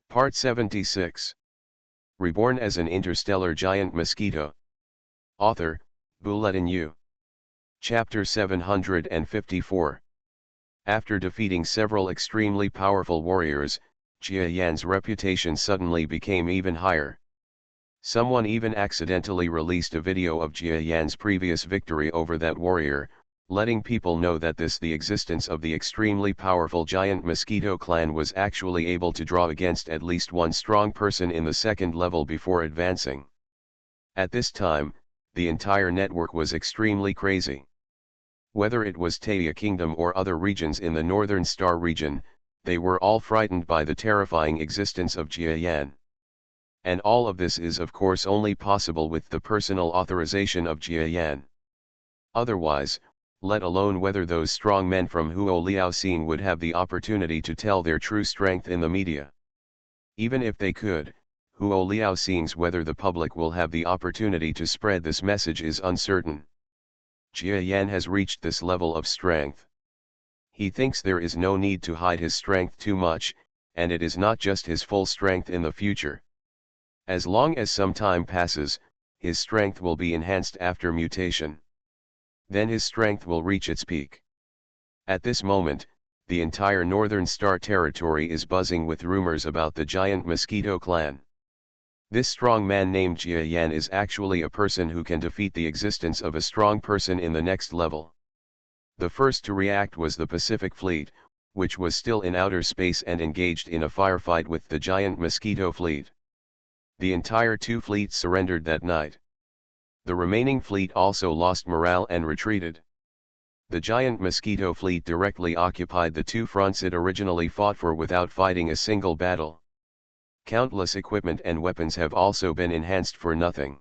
Part 76. Reborn as an interstellar giant mosquito. Author, Bulletin U. Chapter 754. After defeating several extremely powerful warriors, Jia Yan's reputation suddenly became even higher. Someone even accidentally released a video of Jia Yan's previous victory over that warrior, letting people know that the existence of the extremely powerful giant mosquito clan was actually able to draw against at least one strong person in the second level before advancing. At this time, the entire network was extremely crazy. Whether it was Taya Kingdom or other regions in the Northern Star region, they were all frightened by the terrifying existence of Jia Yan. And all of this is of course only possible with the personal authorization of Jia Yan. Otherwise, let alone whether those strong men from Huo Liaoxing would have the opportunity to tell their true strength in the media. Even if they could, Huo Liaoxing's whether the public will have the opportunity to spread this message is uncertain. Jia Yan has reached this level of strength. He thinks there is no need to hide his strength too much, and it is not just his full strength in the future. As long as some time passes, his strength will be enhanced after mutation. Then his strength will reach its peak. At this moment, the entire Northern Star territory is buzzing with rumors about the giant mosquito clan. This strong man named Jia Yan is actually a person who can defeat the existence of a strong person in the next level. The first to react was the Pacific Fleet, which was still in outer space and engaged in a firefight with the giant mosquito fleet. The entire two fleets surrendered that night. The remaining fleet also lost morale and retreated. The giant mosquito fleet directly occupied the two fronts it originally fought for without fighting a single battle. Countless equipment and weapons have also been enhanced for nothing.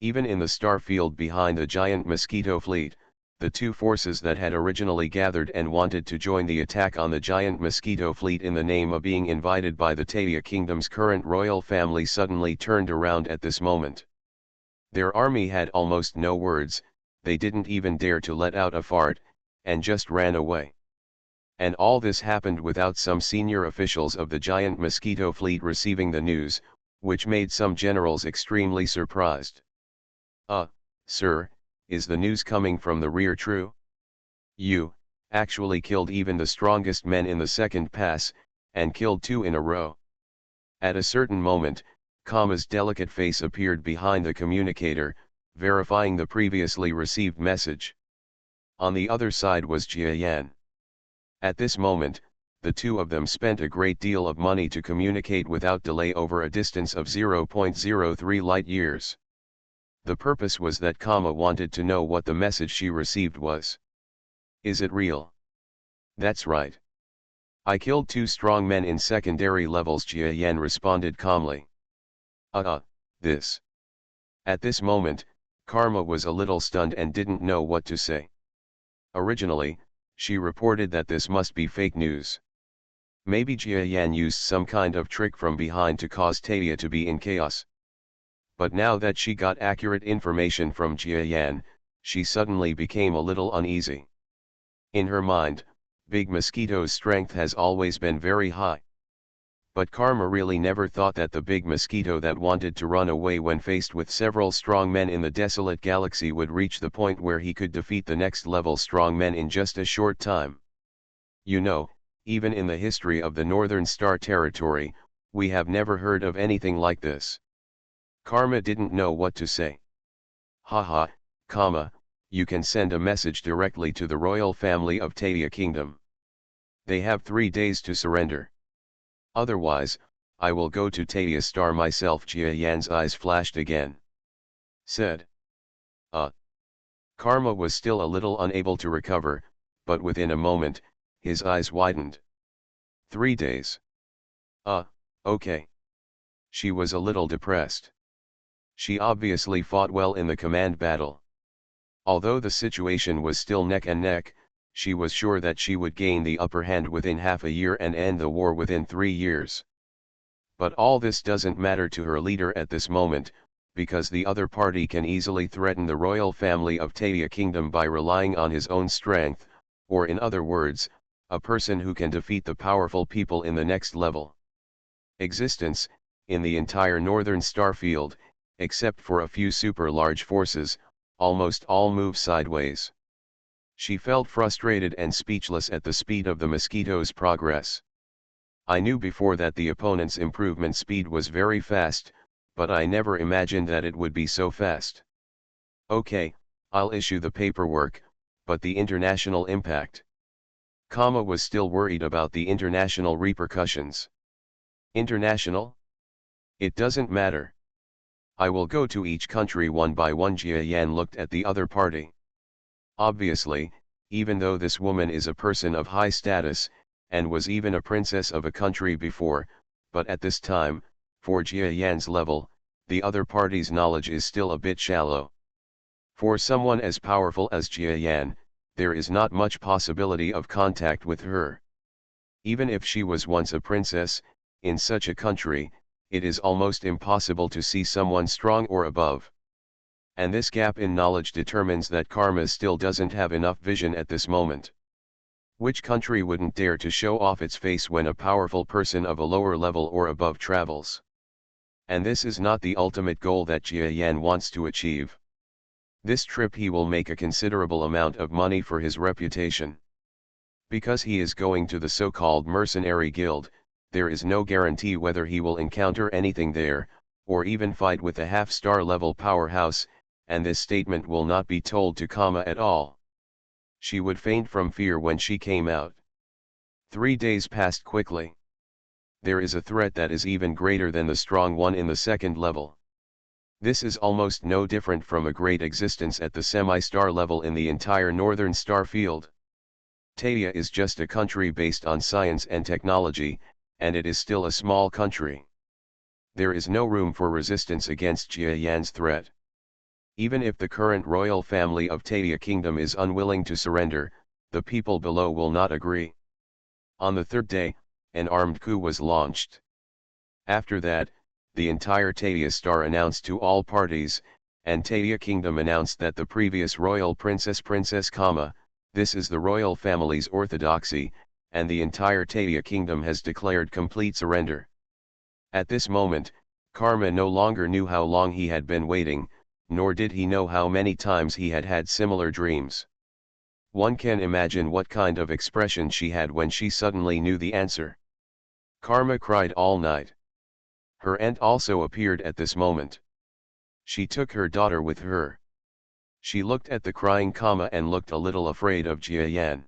Even in the star field behind the giant mosquito fleet, the two forces that had originally gathered and wanted to join the attack on the giant mosquito fleet in the name of being invited by the Taya Kingdom's current royal family suddenly turned around at this moment. Their army had almost no words, they didn't even dare to let out a fart, and just ran away. And all this happened without some senior officials of the giant mosquito fleet receiving the news, which made some generals extremely surprised. Sir, is the news coming from the rear true? You actually killed even the strongest men in the second pass, and killed two in a row. At a certain moment, Kama's delicate face appeared behind the communicator, verifying the previously received message. On the other side was Jia Yan. At this moment, the two of them spent a great deal of money to communicate without delay over a distance of 0.03 light years. The purpose was that Kama wanted to know what the message she received was. Is it real? That's right. I killed two strong men in secondary levels, Jia Yan responded calmly. This. At this moment, Karma was a little stunned and didn't know what to say. Originally, she reported that this must be fake news. Maybe Jia Yan used some kind of trick from behind to cause Taya to be in chaos. But now that she got accurate information from Jia Yan, she suddenly became a little uneasy. In her mind, Big Mosquito's strength has always been very high. But Karma really never thought that the big mosquito that wanted to run away when faced with several strong men in the desolate galaxy would reach the point where he could defeat the next level strong men in just a short time. You know, even in the history of the Northern Star territory, we have never heard of anything like this. Karma didn't know what to say. Haha, Kama, you can send a message directly to the royal family of Taya Kingdom. They have 3 days to surrender. Otherwise, I will go to Taya Star myself. Jia Yan's eyes flashed again. Said. Karma was still a little unable to recover, but within a moment, his eyes widened. 3 days. Okay. She was a little depressed. She obviously fought well in the command battle. Although the situation was still neck and neck, she was sure that she would gain the upper hand within half a year and end the war within 3 years. But all this doesn't matter to her leader at this moment, because the other party can easily threaten the royal family of Taya Kingdom by relying on his own strength, or in other words, a person who can defeat the powerful people in the next level. existence, in the entire northern star field, except for a few super-large forces, almost all move sideways. She felt frustrated and speechless at the speed of the Mosquito's progress. I knew before that the opponent's improvement speed was very fast, but I never imagined that it would be so fast. Okay, I'll issue the paperwork, but the international impact. Kama was still worried about the international repercussions. International? It doesn't matter. I will go to each country one by one. Jia Yan looked at the other party. Obviously, even though this woman is a person of high status, and was even a princess of a country before, but at this time, for Jia Yan's level, the other party's knowledge is still a bit shallow. For someone as powerful as Jia Yan, there is not much possibility of contact with her. Even if she was once a princess, in such a country, it is almost impossible to see someone strong or above. And this gap in knowledge determines that Karma still doesn't have enough vision at this moment. Which country wouldn't dare to show off its face when a powerful person of a lower level or above travels? And this is not the ultimate goal that Jia Yan wants to achieve. This trip he will make a considerable amount of money for his reputation. Because he is going to the so-called mercenary guild, there is no guarantee whether he will encounter anything there, or even fight with a half-star level powerhouse, and this statement will not be told to Kama at all. She would faint from fear when she came out. 3 days passed quickly. There is a threat that is even greater than the strong one in the second level. This is almost no different from a great existence at the semi-star level in the entire northern star field. Taia is just a country based on science and technology, and it is still a small country. There is no room for resistance against Jia Yan's threat. Even if the current royal family of Taia Kingdom is unwilling to surrender, the people below will not agree. On the third day, an armed coup was launched. After that, the entire Taia star announced to all parties, and Taia Kingdom announced that the previous royal Princess Kama, this is the royal family's orthodoxy, and the entire Taia Kingdom has declared complete surrender. At this moment, Karma no longer knew how long he had been waiting, nor did he know how many times he had had similar dreams. One can imagine what kind of expression she had when she suddenly knew the answer. Karma cried all night. Her aunt also appeared at this moment. She took her daughter with her. She looked at the crying Kama and looked a little afraid of Jia Yan.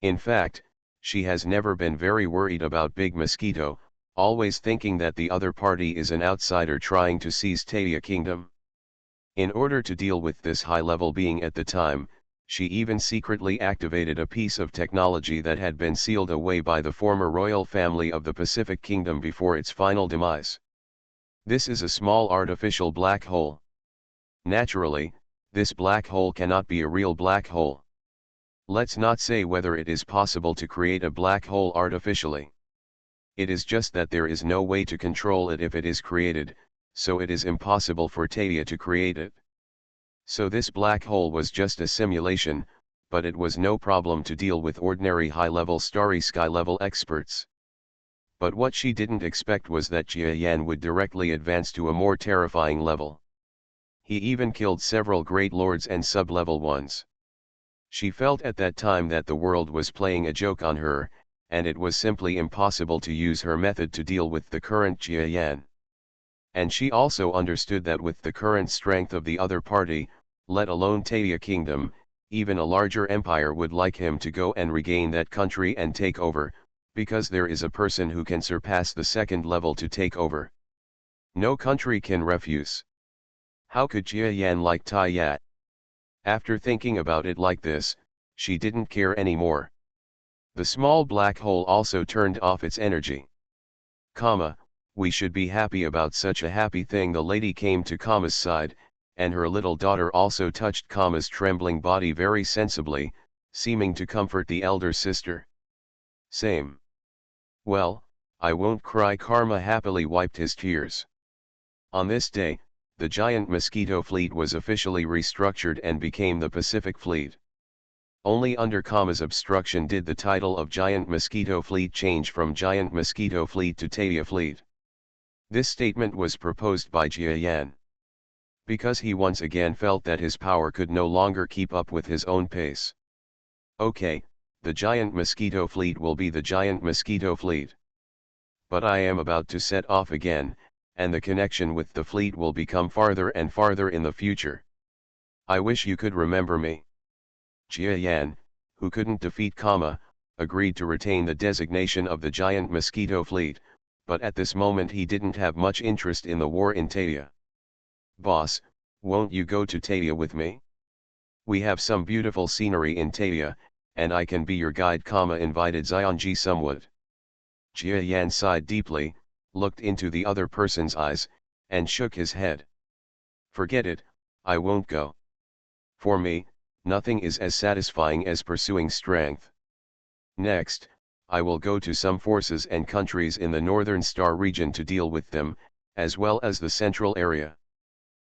In fact, she has never been very worried about Big Mosquito, always thinking that the other party is an outsider trying to seize Taia Kingdom. In order to deal with this high-level being at the time, she even secretly activated a piece of technology that had been sealed away by the former royal family of the Pacific Kingdom before its final demise. This is a small artificial black hole. Naturally, this black hole cannot be a real black hole. Let's not say whether it is possible to create a black hole artificially. It is just that there is no way to control it if it is created, so it is impossible for Taia to create it. So this black hole was just a simulation, but it was no problem to deal with ordinary high-level starry sky-level experts. But what she didn't expect was that Jia Yan would directly advance to a more terrifying level. He even killed several great lords and sub-level ones. She felt at that time that the world was playing a joke on her, and it was simply impossible to use her method to deal with the current Jia Yan. And she also understood that with the current strength of the other party, let alone Taia Kingdom, even a larger empire would like him to go and regain that country and take over, because there is a person who can surpass the second level to take over. No country can refuse. How could Jia Yan like Taia? After thinking about it like this, she didn't care anymore. The small black hole also turned off its energy. We should be happy about such a happy thing. The lady came to Kama's side, and her little daughter also touched Kama's trembling body very sensibly, seeming to comfort the elder sister. Same. Well, I won't cry. Karma happily wiped his tears. On this day, the giant Mosquito fleet was officially restructured and became the Pacific Fleet. Only under Kama's obstruction did the title of Giant Mosquito Fleet change from Giant Mosquito Fleet to Tadia Fleet. This statement was proposed by Jia Yan, because he once again felt that his power could no longer keep up with his own pace. Okay, the Giant Mosquito Fleet will be the Giant Mosquito Fleet. But I am about to set off again, and the connection with the fleet will become farther and farther in the future. I wish you could remember me. Jia Yan, who couldn't defeat Kama, agreed to retain the designation of the Giant Mosquito Fleet, but at this moment he didn't have much interest in the war in Tadia. Boss, won't you go to Tadia with me? We have some beautiful scenery in Tadia, and I can be your guide. Kama invited Zionji somewhat. Jia Yan sighed deeply, looked into the other person's eyes, and shook his head. Forget it, I won't go. For me, nothing is as satisfying as pursuing strength. Next, I will go to some forces and countries in the Northern Star region to deal with them, as well as the central area.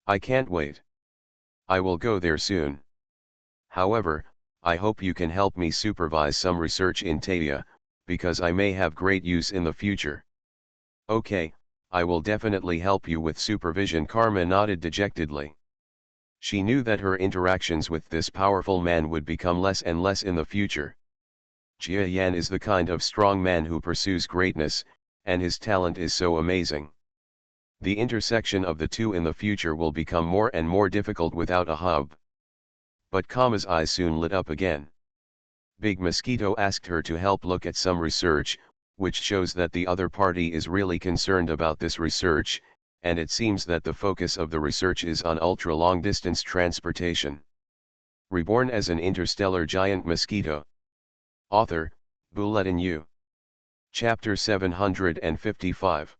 I can't wait. I will go there soon. However, I hope you can help me supervise some research in Tadia, because I may have great use in the future. Okay, I will definitely help you with supervision. Karma nodded dejectedly. She knew that her interactions with this powerful man would become less and less in the future. Jia Yan is the kind of strong man who pursues greatness, and his talent is so amazing. The intersection of the two in the future will become more and more difficult without a hub. But Kama's eyes soon lit up again. Big Mosquito asked her to help look at some research, which shows that the other party is really concerned about this research, and it seems that the focus of the research is on ultra-long-distance transportation. Reborn as an interstellar giant mosquito. Author, Bulletin U. Chapter 755.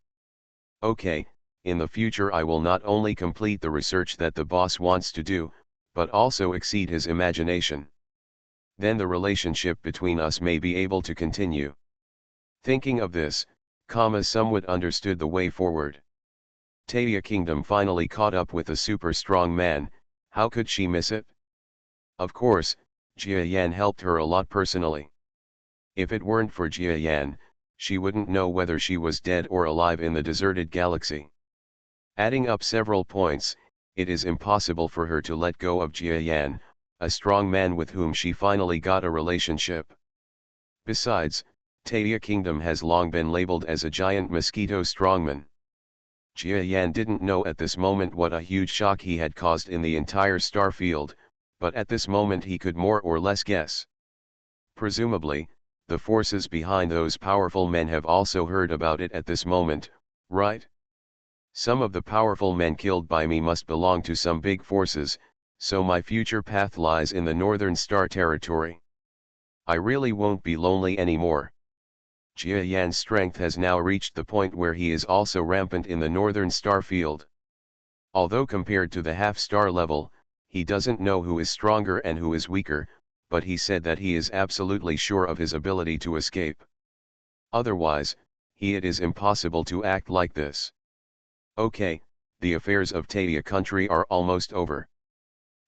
Okay, in the future I will not only complete the research that the boss wants to do, but also exceed his imagination. Then the relationship between us may be able to continue. Thinking of this, Kama somewhat understood the way forward. Tadia Kingdom finally caught up with a super strong man, how could she miss it? Of course, Jia Yan helped her a lot personally. If it weren't for Jia Yan, she wouldn't know whether she was dead or alive in the deserted galaxy. Adding up several points, it is impossible for her to let go of Jia Yan, a strong man with whom she finally got a relationship. Besides, Tadia Kingdom has long been labeled as a giant mosquito strongman. Jia Yan didn't know at this moment what a huge shock he had caused in the entire star field, but at this moment he could more or less guess. Presumably, the forces behind those powerful men have also heard about it at this moment, right? Some of the powerful men killed by me must belong to some big forces, so my future path lies in the Northern Star territory. I really won't be lonely anymore. Jia Yan's strength has now reached the point where he is also rampant in the Northern Star field. Although compared to the half-star level, he doesn't know who is stronger and who is weaker, but he said that he is absolutely sure of his ability to escape. Otherwise, it is impossible to act like this. Okay, the affairs of Tadia country are almost over.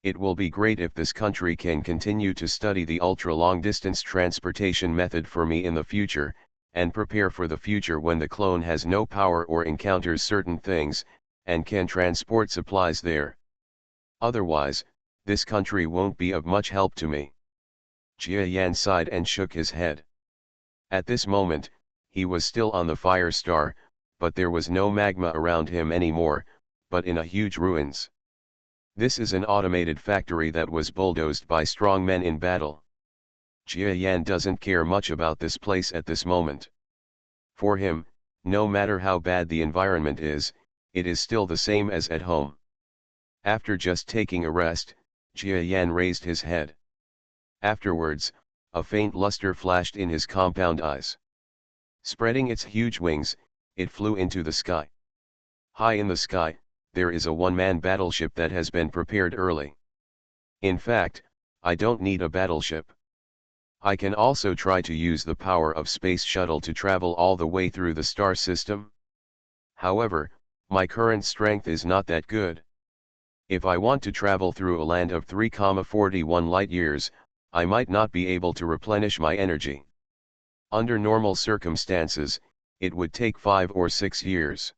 It will be great if this country can continue to study the ultra-long-distance transportation method for me in the future, and prepare for the future when the clone has no power or encounters certain things, and can transport supplies there. Otherwise, this country won't be of much help to me. Jia Yan sighed and shook his head. At this moment, he was still on the fire star, but there was no magma around him anymore, but in a huge ruins. This is an automated factory that was bulldozed by strong men in battle. Jia Yan doesn't care much about this place at this moment. For him, no matter how bad the environment is, it is still the same as at home. After just taking a rest, Jia Yan raised his head. Afterwards, a faint luster flashed in his compound eyes. Spreading its huge wings, it flew into the sky. High in the sky, there is a one-man battleship that has been prepared early. In fact, I don't need a battleship. I can also try to use the power of space shuttle to travel all the way through the star system. However, my current strength is not that good. If I want to travel through a land of 3,41 light years, I might not be able to replenish my energy. Under normal circumstances, it would take 5 or 6 years.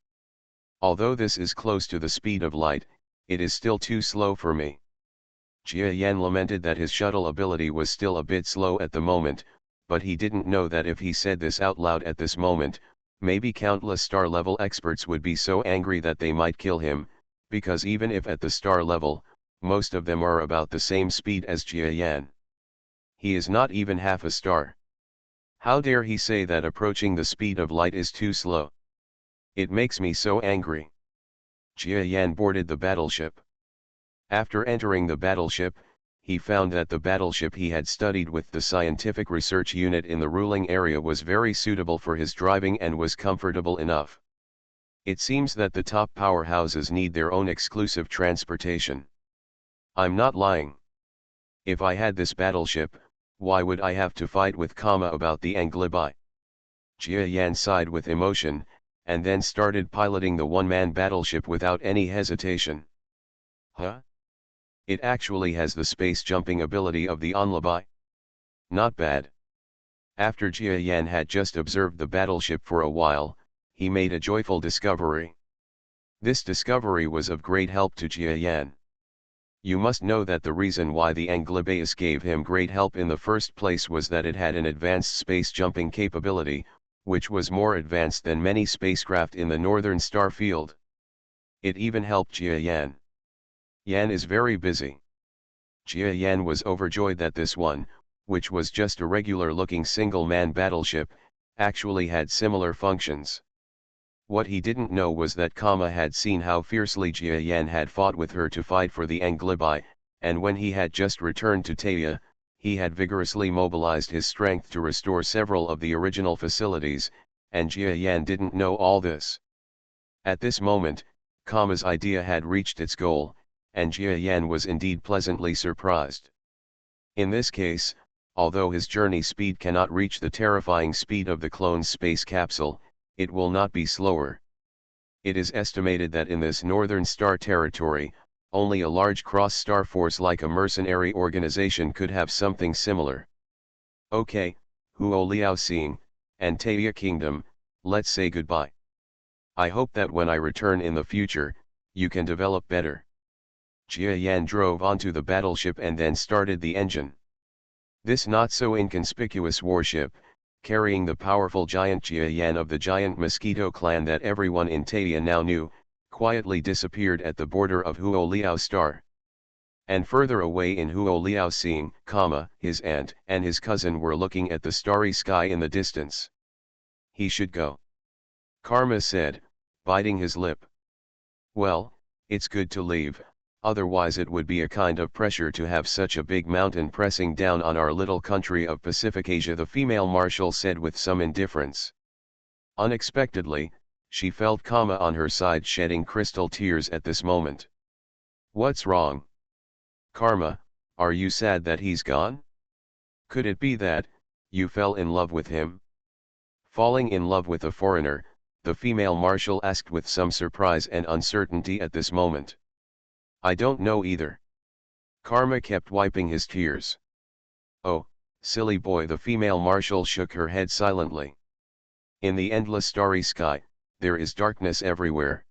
Although this is close to the speed of light, it is still too slow for me. Jia Yan lamented that his shuttle ability was still a bit slow at the moment, but he didn't know that if he said this out loud at this moment, maybe countless star-level experts would be so angry that they might kill him, because even if at the star level, most of them are about the same speed as Jia Yan. He is not even half a star. How dare he say that approaching the speed of light is too slow? It makes me so angry. Jia Yan boarded the battleship. After entering the battleship, he found that the battleship he had studied with the scientific research unit in the ruling area was very suitable for his driving and was comfortable enough. It seems that the top powerhouses need their own exclusive transportation. I'm not lying. If I had this battleship, why would I have to fight with Kama about the Anglibi? Jia Yan sighed with emotion, and then started piloting the one-man battleship without any hesitation. Huh? It actually has the space jumping ability of the Anglibi? Not bad. After Jia Yan had just observed the battleship for a while, he made a joyful discovery. This discovery was of great help to Jia Yan. You must know that the reason why the Anglibius gave him great help in the first place was that it had an advanced space jumping capability, which was more advanced than many spacecraft in the northern star field. It even helped Jia Yan. Yan is very busy. Jia Yan was overjoyed that this one, which was just a regular-looking single-man battleship, actually had similar functions. What he didn't know was that Kama had seen how fiercely Jia Yan had fought with her to fight for the Anglibi, and when he had just returned to Taya, he had vigorously mobilized his strength to restore several of the original facilities, and Jia Yan didn't know all this. At this moment, Kama's idea had reached its goal, and Jia Yan was indeed pleasantly surprised. In this case, although his journey speed cannot reach the terrifying speed of the clone's space capsule, it will not be slower. It is estimated that in this northern star territory, only a large cross-star force like a mercenary organization could have something similar. Okay, Huo Liao Xing, and Taya Kingdom, let's say goodbye. I hope that when I return in the future, you can develop better. Jia Yan drove onto the battleship and then started the engine. This not-so-inconspicuous warship, carrying the powerful giant Jia Yan of the giant Mosquito clan that everyone in Taya now knew, quietly disappeared at the border of Huo Liao Star. And further away in Huo Liao Xing, his aunt and his cousin were looking at the starry sky in the distance. He should go. Karma said, biting his lip. Well, it's good to leave, otherwise it would be a kind of pressure to have such a big mountain pressing down on our little country of Pacific Asia, the female marshal said with some indifference. Unexpectedly, she felt Kama on her side shedding crystal tears at this moment. What's wrong? Karma, are you sad that he's gone? Could it be that, you fell in love with him? Falling in love with a foreigner, the female marshal asked with some surprise and uncertainty at this moment. I don't know either. Karma kept wiping his tears. Oh, silly boy, the female marshal shook her head silently. In the endless starry sky, there is darkness everywhere.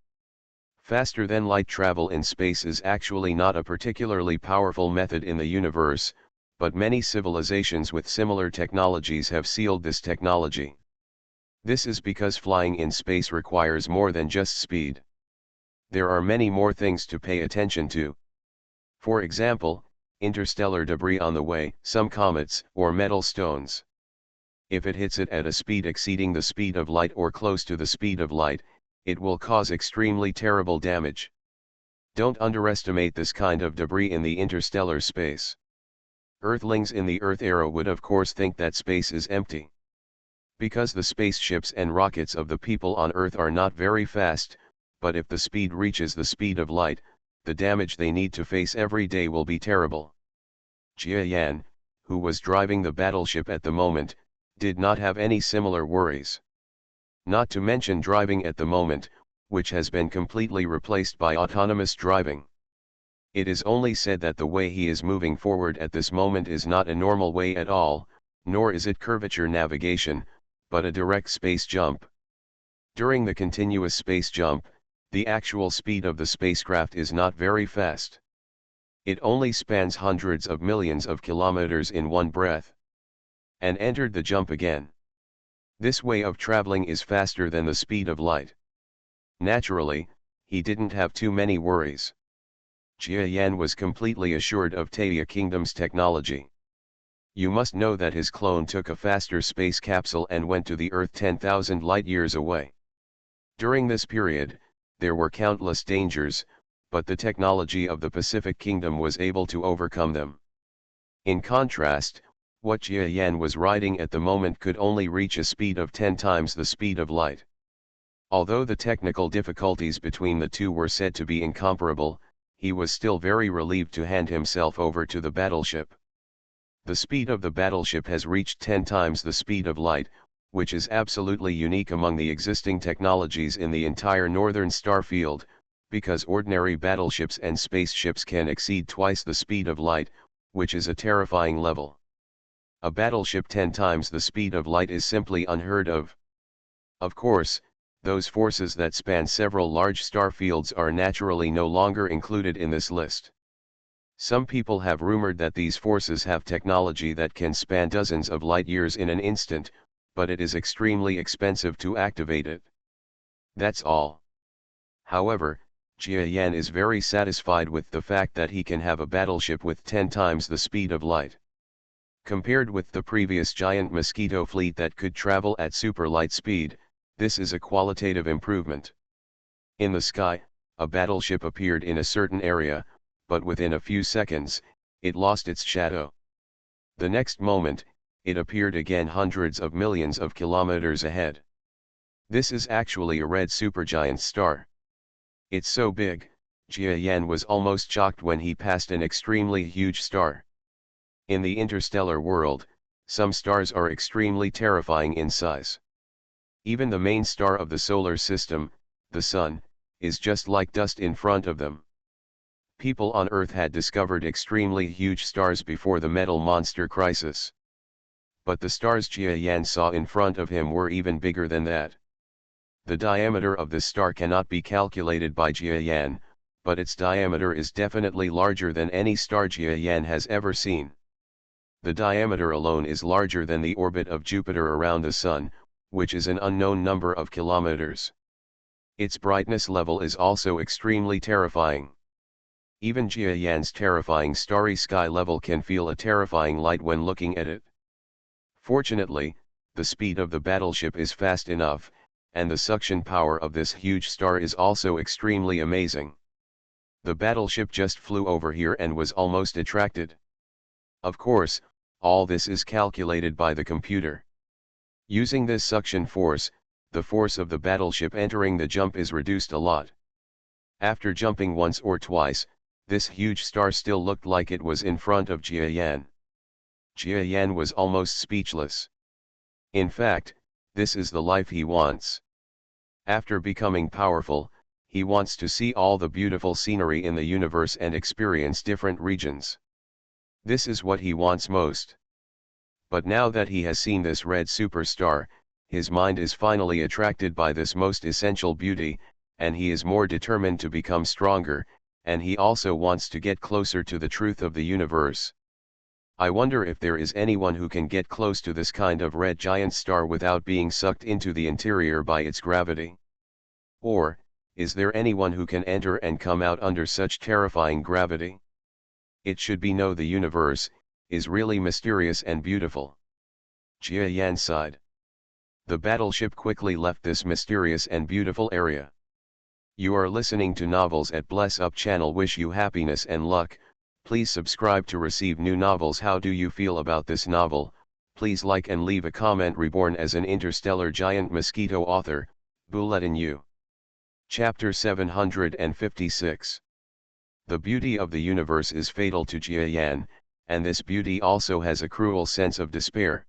Faster than light travel in space is actually not a particularly powerful method in the universe, but many civilizations with similar technologies have sealed this technology. This is because flying in space requires more than just speed. There are many more things to pay attention to. For example, interstellar debris on the way, some comets or metal stones. If it hits it at a speed exceeding the speed of light or close to the speed of light, it will cause extremely terrible damage. Don't underestimate this kind of debris in the interstellar space. Earthlings in the Earth era would of course think that space is empty. Because the spaceships and rockets of the people on Earth are not very fast, but if the speed reaches the speed of light, the damage they need to face every day will be terrible. Jia Yan, who was driving the battleship at the moment, did not have any similar worries. Not to mention driving at the moment, which has been completely replaced by autonomous driving. It is only said that the way he is moving forward at this moment is not a normal way at all, nor is it curvature navigation, but a direct space jump. During the continuous space jump, the actual speed of the spacecraft is not very fast. It only spans hundreds of millions of kilometers in one breath. And entered the jump again. This way of traveling is faster than the speed of light. Naturally, he didn't have too many worries. Jia Yan was completely assured of Taya Kingdom's technology. You must know that his clone took a faster space capsule and went to the Earth 10,000 light-years away. During this period, there were countless dangers, but the technology of the Pacific Kingdom was able to overcome them. In contrast, what Jia Yan was riding at the moment could only reach a speed of 10 times the speed of light. Although the technical difficulties between the two were said to be incomparable, he was still very relieved to hand himself over to the battleship. The speed of the battleship has reached 10 times the speed of light, which is absolutely unique among the existing technologies in the entire northern star field, because ordinary battleships and spaceships can exceed twice the speed of light, which is a terrifying level. A battleship 10 times the speed of light is simply unheard of. Of course, those forces that span several large star fields are naturally no longer included in this list. Some people have rumored that these forces have technology that can span dozens of light-years in an instant, but it is extremely expensive to activate it. That's all. However, Jia Yan is very satisfied with the fact that he can have a battleship with 10 times the speed of light. Compared with the previous giant Mosquito fleet that could travel at super light speed, this is a qualitative improvement. In the sky, a battleship appeared in a certain area, but within a few seconds, it lost its shadow. The next moment, it appeared again hundreds of millions of kilometers ahead. This is actually a red supergiant star. It's so big, Jia Yan was almost shocked when he passed an extremely huge star. In the interstellar world, some stars are extremely terrifying in size. Even the main star of the solar system, the Sun, is just like dust in front of them. People on Earth had discovered extremely huge stars before the metal monster crisis. But the stars Jia Yan saw in front of him were even bigger than that. The diameter of this star cannot be calculated by Jia Yan, but its diameter is definitely larger than any star Jia Yan has ever seen. The diameter alone is larger than the orbit of Jupiter around the Sun, which is an unknown number of kilometers. Its brightness level is also extremely terrifying. Even Jia Yan's terrifying starry sky level can feel a terrifying light when looking at it. Fortunately, the speed of the battleship is fast enough, and the suction power of this huge star is also extremely amazing. The battleship just flew over here and was almost attracted. Of course, all this is calculated by the computer. Using this suction force, the force of the battleship entering the jump is reduced a lot. After jumping once or twice, this huge star still looked like it was in front of Jia Yan. Jia Yan was almost speechless. In fact, this is the life he wants. After becoming powerful, he wants to see all the beautiful scenery in the universe and experience different regions. This is what he wants most. But now that he has seen this red superstar, his mind is finally attracted by this most essential beauty, and he is more determined to become stronger, and he also wants to get closer to the truth of the universe. I wonder if there is anyone who can get close to this kind of red giant star without being sucked into the interior by its gravity. Or, is there anyone who can enter and come out under such terrifying gravity? It should be known the universe is really mysterious and beautiful. Jia Yan sighed. The battleship quickly left this mysterious and beautiful area. You are listening to Novels at Bless Up channel. Wish you happiness and luck. Please subscribe to receive new novels. How do you feel about this novel? Please like and leave a comment. Reborn as an interstellar giant mosquito. Author, Bulletin U. Chapter 756. The beauty of the universe is fatal to Jia Yan, and this beauty also has a cruel sense of despair.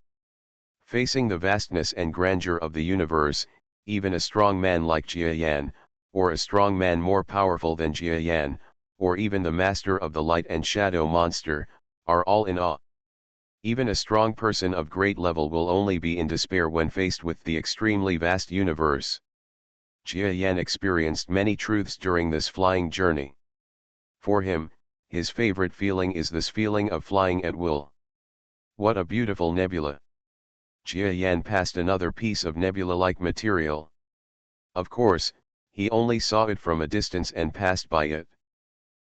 Facing the vastness and grandeur of the universe, even a strong man like Jia Yan, or a strong man more powerful than Jia Yan, or even the master of the light and shadow monster, are all in awe. Even a strong person of great level will only be in despair when faced with the extremely vast universe. Jia Yan experienced many truths during this flying journey. For him, his favorite feeling is this feeling of flying at will. What a beautiful nebula! Jia Yan passed another piece of nebula-like material. Of course, he only saw it from a distance and passed by it.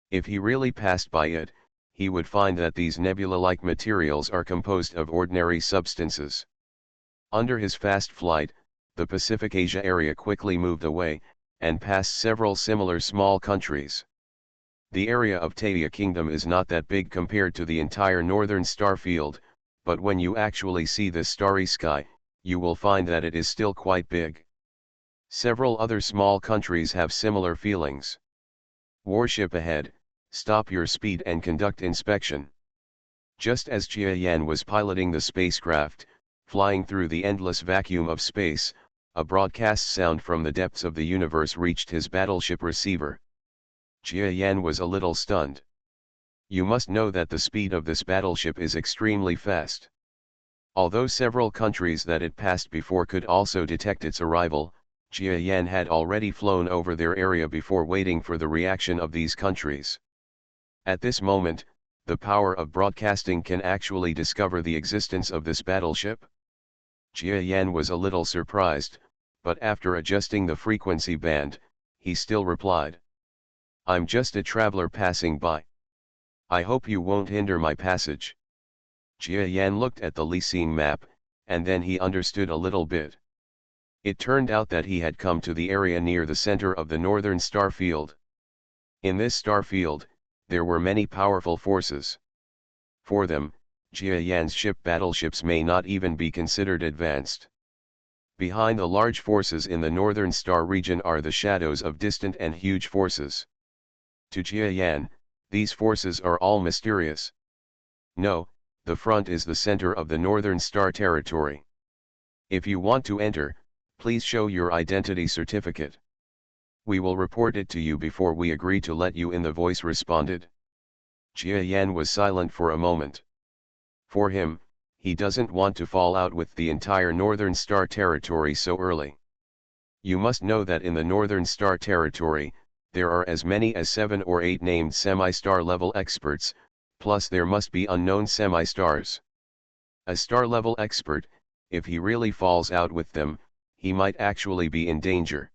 If he really passed by it, he would find that these nebula-like materials are composed of ordinary substances. Under his fast flight, the Pacific Asia area quickly moved away, and passed several similar small countries. The area of Taia Kingdom is not that big compared to the entire northern star field, but when you actually see this starry sky, you will find that it is still quite big. Several other small countries have similar feelings. Warship ahead, stop your speed and conduct inspection. Just as Jia Yan was piloting the spacecraft, flying through the endless vacuum of space, a broadcast sound from the depths of the universe reached his battleship receiver. Jia Yan was a little stunned. You must know that the speed of this battleship is extremely fast. Although several countries that it passed before could also detect its arrival, Jia Yan had already flown over their area before waiting for the reaction of these countries. At this moment, the power of broadcasting can actually discover the existence of this battleship. Jia Yan was a little surprised, but after adjusting the frequency band, he still replied, "I'm just a traveler passing by. I hope you won't hinder my passage." Jia Yan looked at the Lee map, and then he understood a little bit. It turned out that he had come to the area near the center of the northern star field. In this star field, there were many powerful forces. For them, Jia Yan's battleships may not even be considered advanced. Behind the large forces in the northern star region are the shadows of distant and huge forces. To Jia Yan, these forces are all mysterious. No, the front is the center of the northern star territory. If you want to enter, please show your identity certificate. We will report it to you before we agree to let you in, the voice responded. Jia Yan was silent for a moment. For him, he doesn't want to fall out with the entire northern star territory so early. You must know that in the northern star territory, there are as many as 7 or 8 named semi-star level experts, plus there must be unknown semi-stars. A star level expert, if he really falls out with them, he might actually be in danger.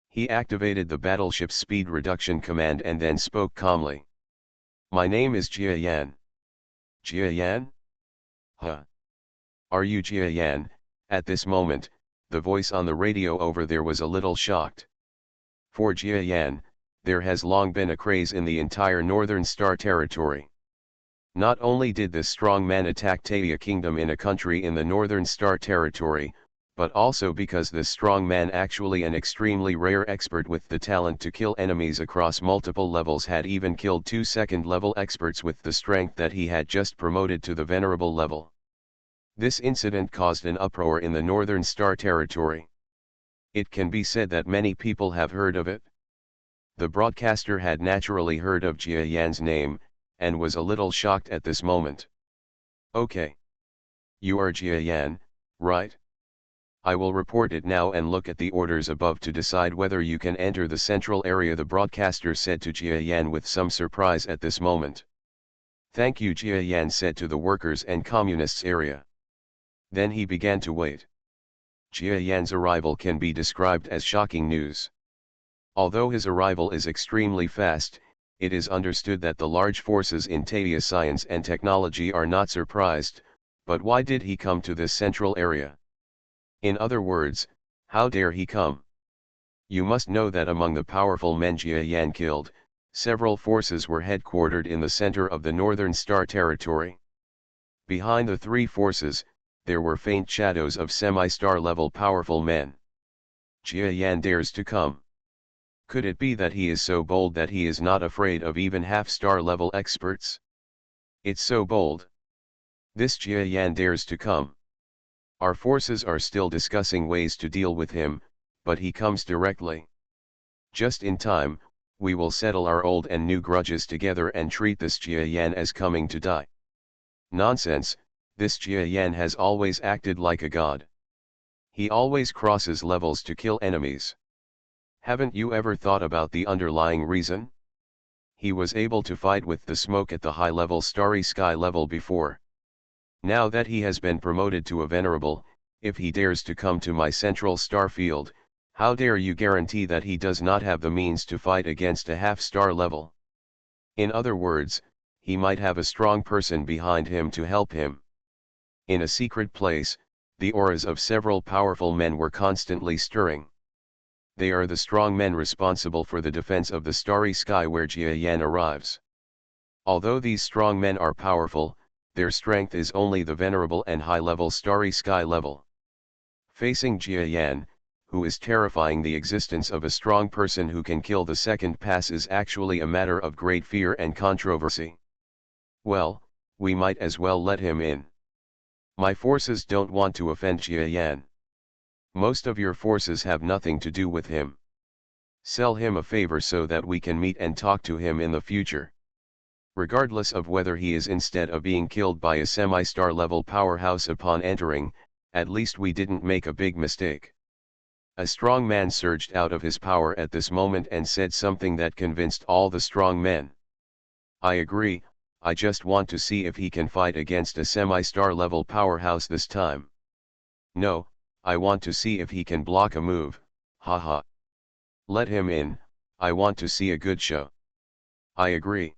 He activated the battleship's speed reduction command and then spoke calmly. "My name is Jia Yan." "Jia Yan? Huh? Are you Jia Yan?" At this moment, the voice on the radio over there was a little shocked. For Jia Yan, there has long been a craze in the entire northern star territory. Not only did this strong man attack Taia Kingdom in a country in the northern star territory, but also because this strong man, actually an extremely rare expert with the talent to kill enemies across multiple levels, had even killed 2 second-level experts with the strength that he had just promoted to the venerable level. This incident caused an uproar in the northern star territory. It can be said that many people have heard of it. The broadcaster had naturally heard of Jia Yan's name, and was a little shocked at this moment. "Okay. You are Jia Yan, right? I will report it now and look at the orders above to decide whether you can enter the central area," the broadcaster said to Jia Yan with some surprise at this moment. "Thank you," Jia Yan said to the workers and communists area. Then he began to wait. Jia Yan's arrival can be described as shocking news. Although his arrival is extremely fast, it is understood that the large forces in Taia science and technology are not surprised, but why did he come to this central area? In other words, how dare he come? You must know that among the powerful men Jia Yan killed, several forces were headquartered in the center of the northern star territory. Behind the 3 forces, there were faint shadows of semi-star level powerful men. Jia Yan dares to come. Could it be that he is so bold that he is not afraid of even half-star level experts? It's so bold. This Jia Yan dares to come. Our forces are still discussing ways to deal with him, but he comes directly. Just in time, We will settle our old and new grudges together and treat this Jia Yan as coming to die. Nonsense, this Jia Yan has always acted like a god. He always crosses levels to kill enemies. Haven't you ever thought about the underlying reason? He was able to fight with the smoke at the high-level starry sky level before. Now that he has been promoted to a venerable, if he dares to come to my central star field, how dare you guarantee that he does not have the means to fight against a half-star level? In other words, he might have a strong person behind him to help him. In a secret place, the auras of several powerful men were constantly stirring. They are the strong men responsible for the defense of the starry sky where Jia Yan arrives. Although these strong men are powerful, their strength is only the venerable and high-level starry sky level. Facing Jia Yan, who is terrifying, the existence of a strong person who can kill the second pass is actually a matter of great fear and controversy. Well, we might as well let him in. My forces don't want to offend Jia Yan. Most of your forces have nothing to do with him. Sell him a favor so that we can meet and talk to him in the future. Regardless of whether he is, instead of being killed by a semi-star level powerhouse upon entering, at least we didn't make a big mistake. A strong man surged out of his power at this moment and said something that convinced all the strong men. I agree, I just want to see if he can fight against a semi-star level powerhouse this time. No, I want to see if he can block a move, haha. Let him in, I want to see a good show. I agree.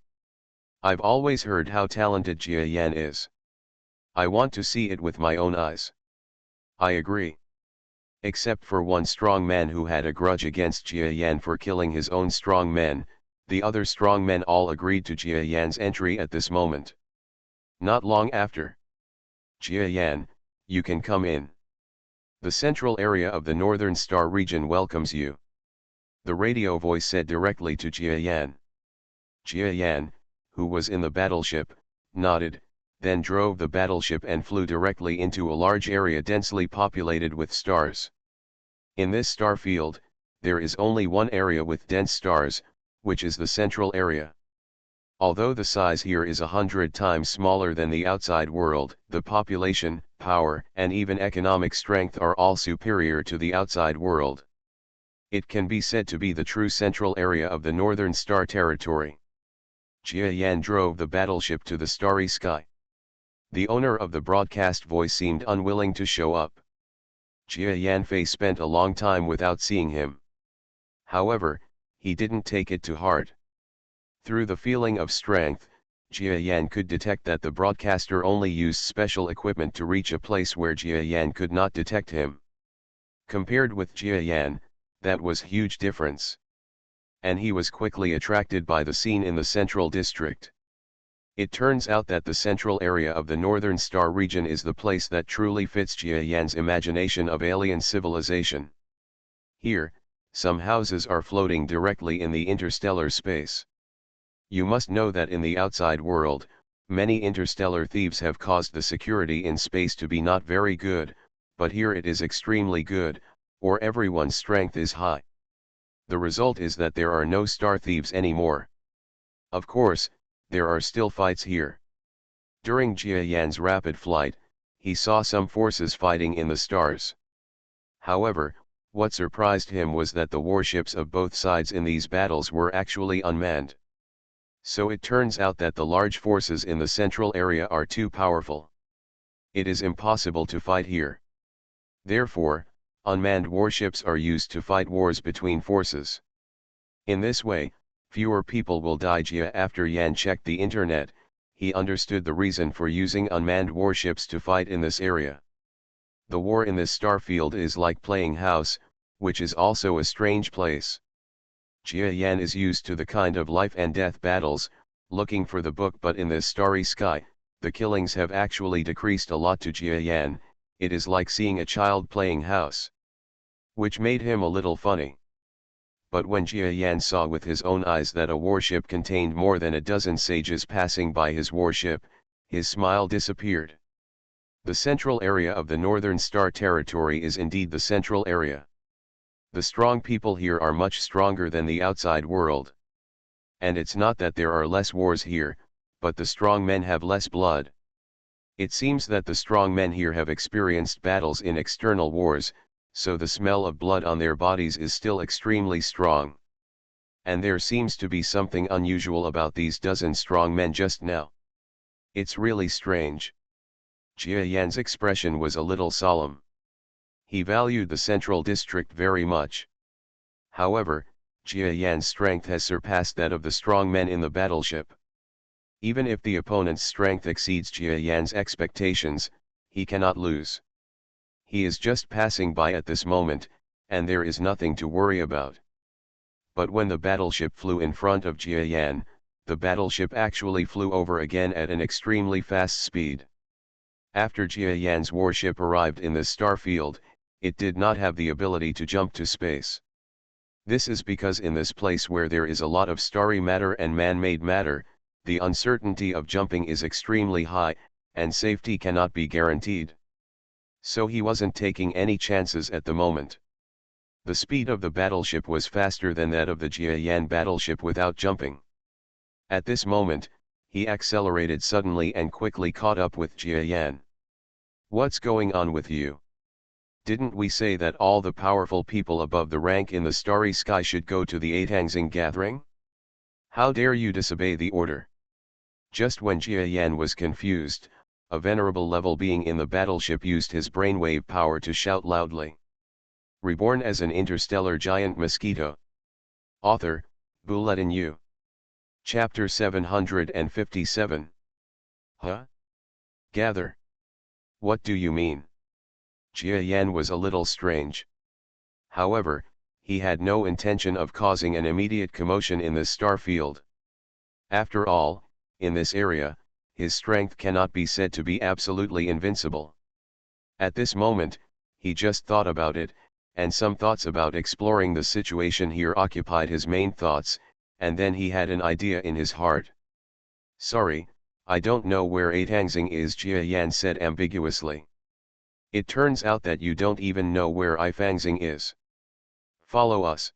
I've always heard how talented Jia Yan is. I want to see it with my own eyes. I agree. Except for one strong man who had a grudge against Jia Yan for killing his own strong men, the other strong men all agreed to Jia Yan's entry at this moment. Not long after. Jia Yan, you can come in. The central area of the Northern Star region welcomes you. The radio voice said directly to Jia Yan. Jia Yan, who was in the battleship, nodded, then drove the battleship and flew directly into a large area densely populated with stars. In this star field, there is only one area with dense stars, which is the central area. Although the size here is 100 times smaller than the outside world, the population, power, and even economic strength are all superior to the outside world. It can be said to be the true central area of the Northern Star territory. Jia Yan drove the battleship to the starry sky. The owner of the broadcast voice seemed unwilling to show up. Jia Yanfei spent a long time without seeing him. However, he didn't take it to heart. Through the feeling of strength, Jia Yan could detect that the broadcaster only used special equipment to reach a place where Jia Yan could not detect him. Compared with Jia Yan, that was huge difference. And he was quickly attracted by the scene in the central district. It turns out that the central area of the Northern Star region is the place that truly fits Jia Yan's imagination of alien civilization. Here, some houses are floating directly in the interstellar space. You must know that in the outside world, many interstellar thieves have caused the security in space to be not very good, but here it is extremely good, or everyone's strength is high. The result is that there are no star thieves anymore. Of course, there are still fights here. During Jia Yan's rapid flight, he saw some forces fighting in the stars. However, what surprised him was that the warships of both sides in these battles were actually unmanned. So it turns out that the large forces in the central area are too powerful. It is impossible to fight here. Therefore, unmanned warships are used to fight wars between forces. In this way, fewer people will die. After Yan checked the internet, he understood the reason for using unmanned warships to fight in this area. The war in this star field is like playing house, which is also a strange place. Jia Yan is used to the kind of life and death battles, looking for the book, but in this starry sky, the killings have actually decreased a lot to Jia Yan. It is like seeing a child playing house. Which made him a little funny. But when Jia Yan saw with his own eyes that a warship contained more than a dozen sages passing by his warship, his smile disappeared. The central area of the Northern Star territory is indeed the central area. The strong people here are much stronger than the outside world. And it's not that there are less wars here, but the strong men have less blood. It seems that the strong men here have experienced battles in external wars, so the smell of blood on their bodies is still extremely strong. And there seems to be something unusual about these dozen strong men just now. It's really strange. Jia Yan's expression was a little solemn. He valued the central district very much. However, Jia Yan's strength has surpassed that of the strong men in the battleship. Even if the opponent's strength exceeds Jia Yan's expectations, he cannot lose. He is just passing by at this moment, and there is nothing to worry about. But when the battleship flew in front of Jia Yan, the battleship actually flew over again at an extremely fast speed. After Jia Yan's warship arrived in the star field, it did not have the ability to jump to space. This is because in this place where there is a lot of starry matter and man-made matter, the uncertainty of jumping is extremely high, and safety cannot be guaranteed. So he wasn't taking any chances at the moment. The speed of the battleship was faster than that of the Jia Yan battleship without jumping. At this moment, he accelerated suddenly and quickly caught up with Jia Yan. "What's going on with you? Didn't we say that all the powerful people above the rank in the starry sky should go to the Eitangzing gathering? How dare you disobey the order?" Just when Jia Yan was confused, a venerable level being in the battleship used his brainwave power to shout loudly. Reborn as an interstellar giant mosquito. Author, Bulletin U. Chapter 757. Huh? Gather? What do you mean? Jia Yan was a little strange. However, he had no intention of causing an immediate commotion in this star field. After all, in this area, his strength cannot be said to be absolutely invincible. At this moment, he just thought about it, and some thoughts about exploring the situation here occupied his main thoughts, and then he had an idea in his heart. "Sorry, I don't know where Eitangzing is," Jia Yan said ambiguously. "It turns out that you don't even know where Ifangzing is. Follow us."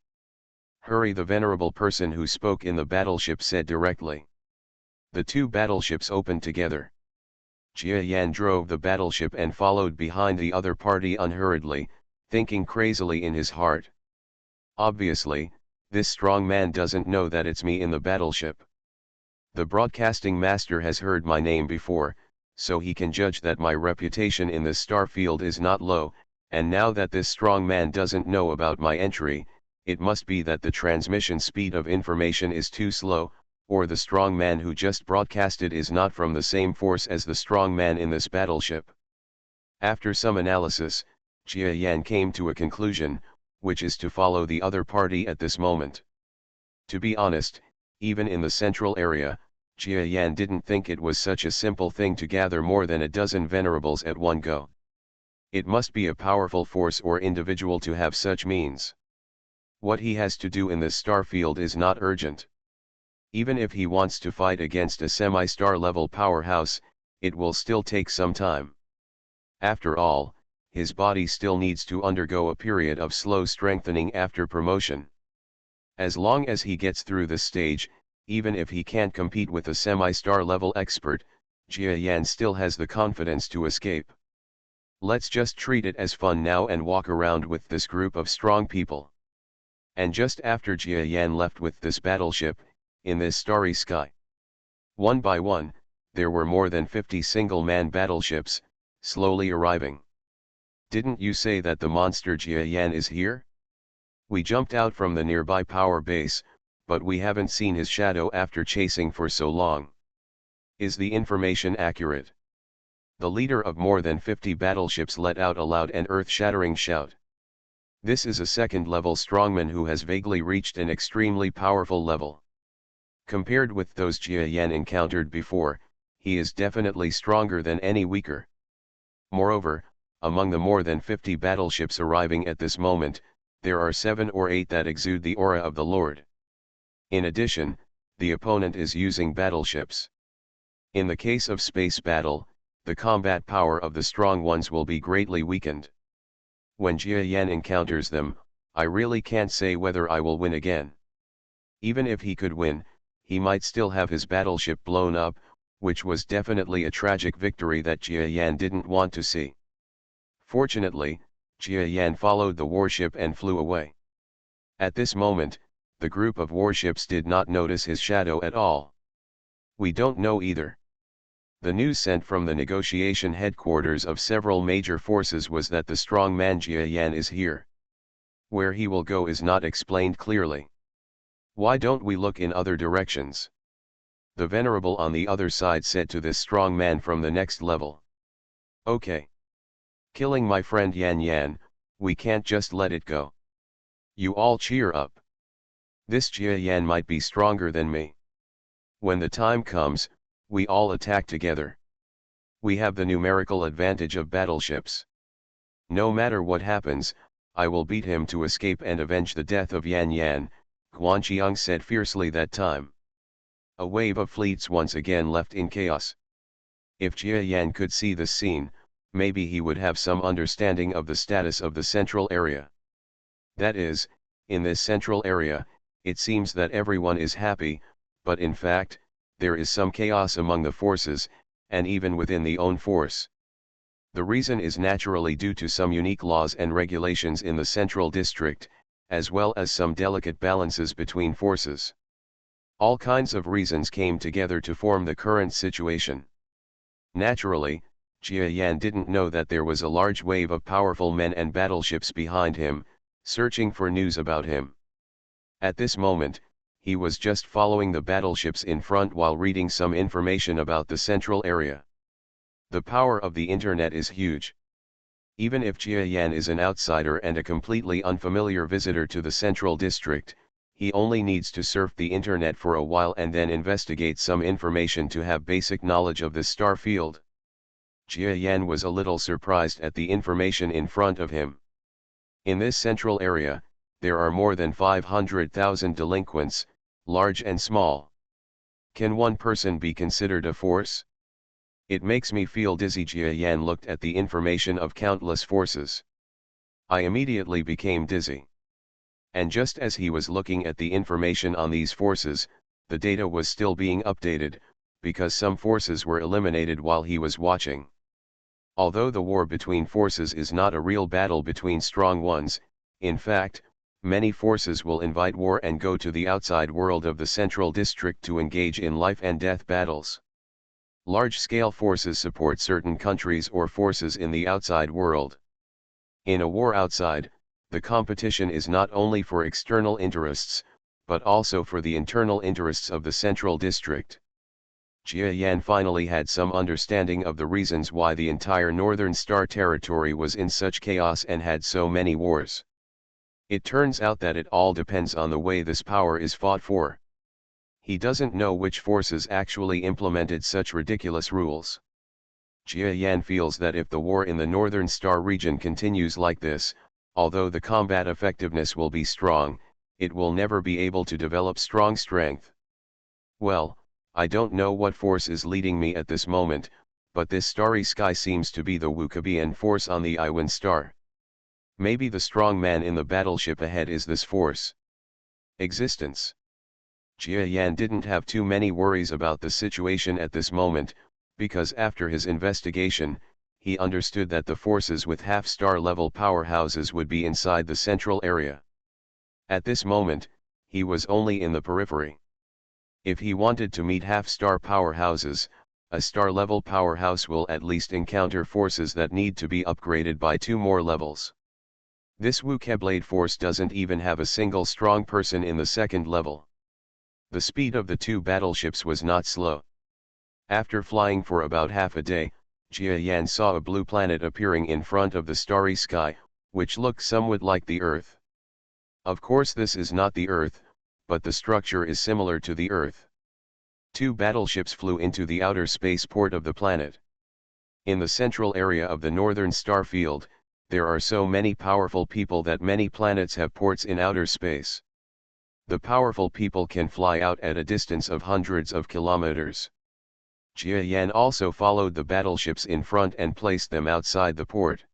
"Hurry," the venerable person who spoke in the battleship said directly. The two battleships opened together. Jia Yan drove the battleship and followed behind the other party unhurriedly, thinking crazily in his heart. Obviously, this strong man doesn't know that it's me in the battleship. The broadcasting master has heard my name before, so he can judge that my reputation in this star field is not low, and now that this strong man doesn't know about my entry, it must be that the transmission speed of information is too slow, or the strong man who just broadcasted is not from the same force as the strong man in this battleship. After some analysis, Jia Yan came to a conclusion, which is to follow the other party at this moment. To be honest, even in the central area, Jia Yan didn't think it was such a simple thing to gather more than a dozen venerables at one go. It must be a powerful force or individual to have such means. What he has to do in this star field is not urgent. Even if he wants to fight against a semi-star level powerhouse, it will still take some time. After all, his body still needs to undergo a period of slow strengthening after promotion. As long as he gets through this stage, even if he can't compete with a semi-star level expert, Jia Yan still has the confidence to escape. Let's just treat it as fun now and walk around with this group of strong people. And just after Jia Yan left with this battleship, in this starry sky, one by one, there were more than 50 single-man battleships, slowly arriving. "Didn't you say that the monster Jia Yan is here? We jumped out from the nearby power base, but we haven't seen his shadow after chasing for so long. Is the information accurate?" The leader of more than 50 battleships let out a loud and earth-shattering shout. This is a second-level strongman who has vaguely reached an extremely powerful level. Compared with those Jia Yan encountered before, he is definitely stronger than any weaker. Moreover, among the more than 50 battleships arriving at this moment, there are 7 or 8 that exude the aura of the Lord. In addition, the opponent is using battleships. In the case of space battle, the combat power of the strong ones will be greatly weakened. When Jia Yan encounters them, I really can't say whether I will win again. Even if he could win, he might still have his battleship blown up, which was definitely a tragic victory that Jia Yan didn't want to see. Fortunately, Jia Yan followed the warship and flew away. At this moment, the group of warships did not notice his shadow at all. We don't know either. The news sent from the negotiation headquarters of several major forces was that the strong man Jia Yan is here. Where he will go is not explained clearly. Why don't we look in other directions? The venerable on the other side said to this strong man from the next level. Okay. Killing my friend Yan Yan, we can't just let it go. You all cheer up. This Jia Yan might be stronger than me. When the time comes, we all attack together. We have the numerical advantage of battleships. No matter what happens, I will beat him to escape and avenge the death of Yan Yan, Guanqiang said fiercely that time. A wave of fleets once again left in chaos. If Jia Yan could see this scene, maybe he would have some understanding of the status of the central area. That is, in this central area, it seems that everyone is happy, but in fact, there is some chaos among the forces, and even within the own force. The reason is naturally due to some unique laws and regulations in the central district, as well as some delicate balances between forces. All kinds of reasons came together to form the current situation. Naturally, Jia Yan didn't know that there was a large wave of powerful men and battleships behind him, searching for news about him. At this moment, he was just following the battleships in front while reading some information about the central area. The power of the internet is huge. Even if Jia Yan is an outsider and a completely unfamiliar visitor to the central district, he only needs to surf the internet for a while and then investigate some information to have basic knowledge of this star field. Jia Yan was a little surprised at the information in front of him. In this central area, there are more than 500,000 delinquents, large and small. Can one person be considered a force? It makes me feel dizzy. Jia Yan looked at the information of countless forces. I immediately became dizzy. And just as he was looking at the information on these forces, the data was still being updated, because some forces were eliminated while he was watching. Although the war between forces is not a real battle between strong ones, in fact, many forces will invite war and go to the outside world of the central district to engage in life and death battles. Large-scale forces support certain countries or forces in the outside world. In a war outside, the competition is not only for external interests, but also for the internal interests of the central district. Jia Yan finally had some understanding of the reasons why the entire Northern Star territory was in such chaos and had so many wars. It turns out that it all depends on the way this power is fought for. He doesn't know which forces actually implemented such ridiculous rules. Jia Yan feels that if the war in the Northern Star region continues like this, although the combat effectiveness will be strong, it will never be able to develop strong strength. Well, I don't know what force is leading me at this moment, but this starry sky seems to be the Wukabian force on the Iwan star. Maybe the strong man in the battleship ahead is this force. Existence. Jia Yan didn't have too many worries about the situation at this moment, because after his investigation, he understood that the forces with half-star level powerhouses would be inside the central area. At this moment, he was only in the periphery. If he wanted to meet half-star powerhouses, a star-level powerhouse will at least encounter forces that need to be upgraded by 2 more levels. This Wukeblade force doesn't even have a single strong person in the 2nd level. The speed of the 2 battleships was not slow. After flying for about half a day, Jia Yan saw a blue planet appearing in front of the starry sky, which looked somewhat like the Earth. Of course this is not the Earth, but the structure is similar to the Earth. 2 battleships flew into the outer space port of the planet. In the central area of the northern star field, there are so many powerful people that many planets have ports in outer space. The powerful people can fly out at a distance of hundreds of kilometers. Jia Yan also followed the battleships in front and placed them outside the port.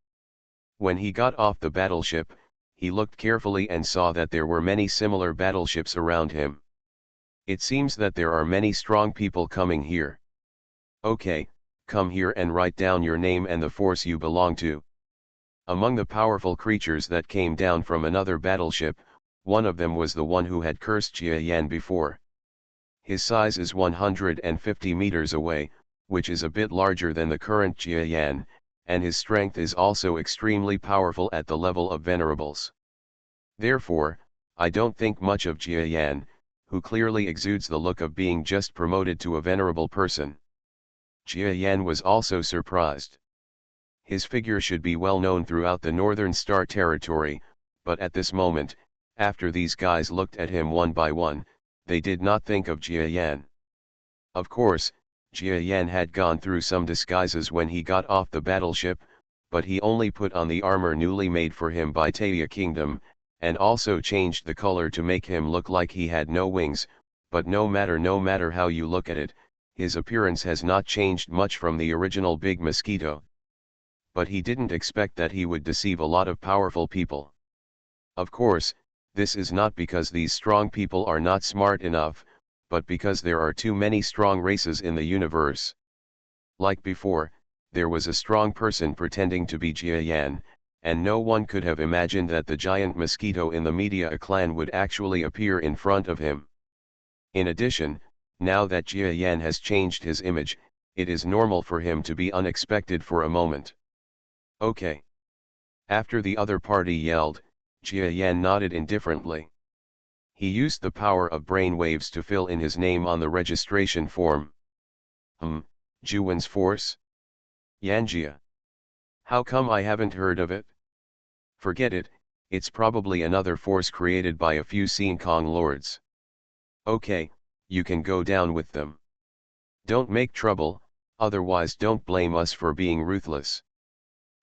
When he got off the battleship, he looked carefully and saw that there were many similar battleships around him. It seems that there are many strong people coming here. Okay, come here and write down your name and the force you belong to. Among the powerful creatures that came down from another battleship, one of them was the one who had cursed Jia Yan before. His size is 150 meters away, which is a bit larger than the current Jia Yan, and his strength is also extremely powerful at the level of venerables. Therefore, I don't think much of Jia Yan, who clearly exudes the look of being just promoted to a venerable person. Jia Yan was also surprised. His figure should be well known throughout the Northern Star territory, but at this moment, after these guys looked at him one by one, they did not think of Jia Yan. Of course, Jia Yan had gone through some disguises when he got off the battleship, but he only put on the armor newly made for him by Taya Kingdom, and also changed the color to make him look like he had no wings, but no matter how you look at it, his appearance has not changed much from the original Big Mosquito. But he didn't expect that he would deceive a lot of powerful people. Of course, this is not because these strong people are not smart enough, but because there are too many strong races in the universe. Like before, there was a strong person pretending to be Jia Yan, and no one could have imagined that the giant mosquito in the media clan would actually appear in front of him. In addition, now that Jia Yan has changed his image, it is normal for him to be unexpected for a moment. Okay. After the other party yelled, Jia Yan nodded indifferently. He used the power of brain waves to fill in his name on the registration form. Juwen's force? Yanjia. How come I haven't heard of it? Forget it, it's probably another force created by a few Xingkong lords. Okay, you can go down with them. Don't make trouble, otherwise don't blame us for being ruthless.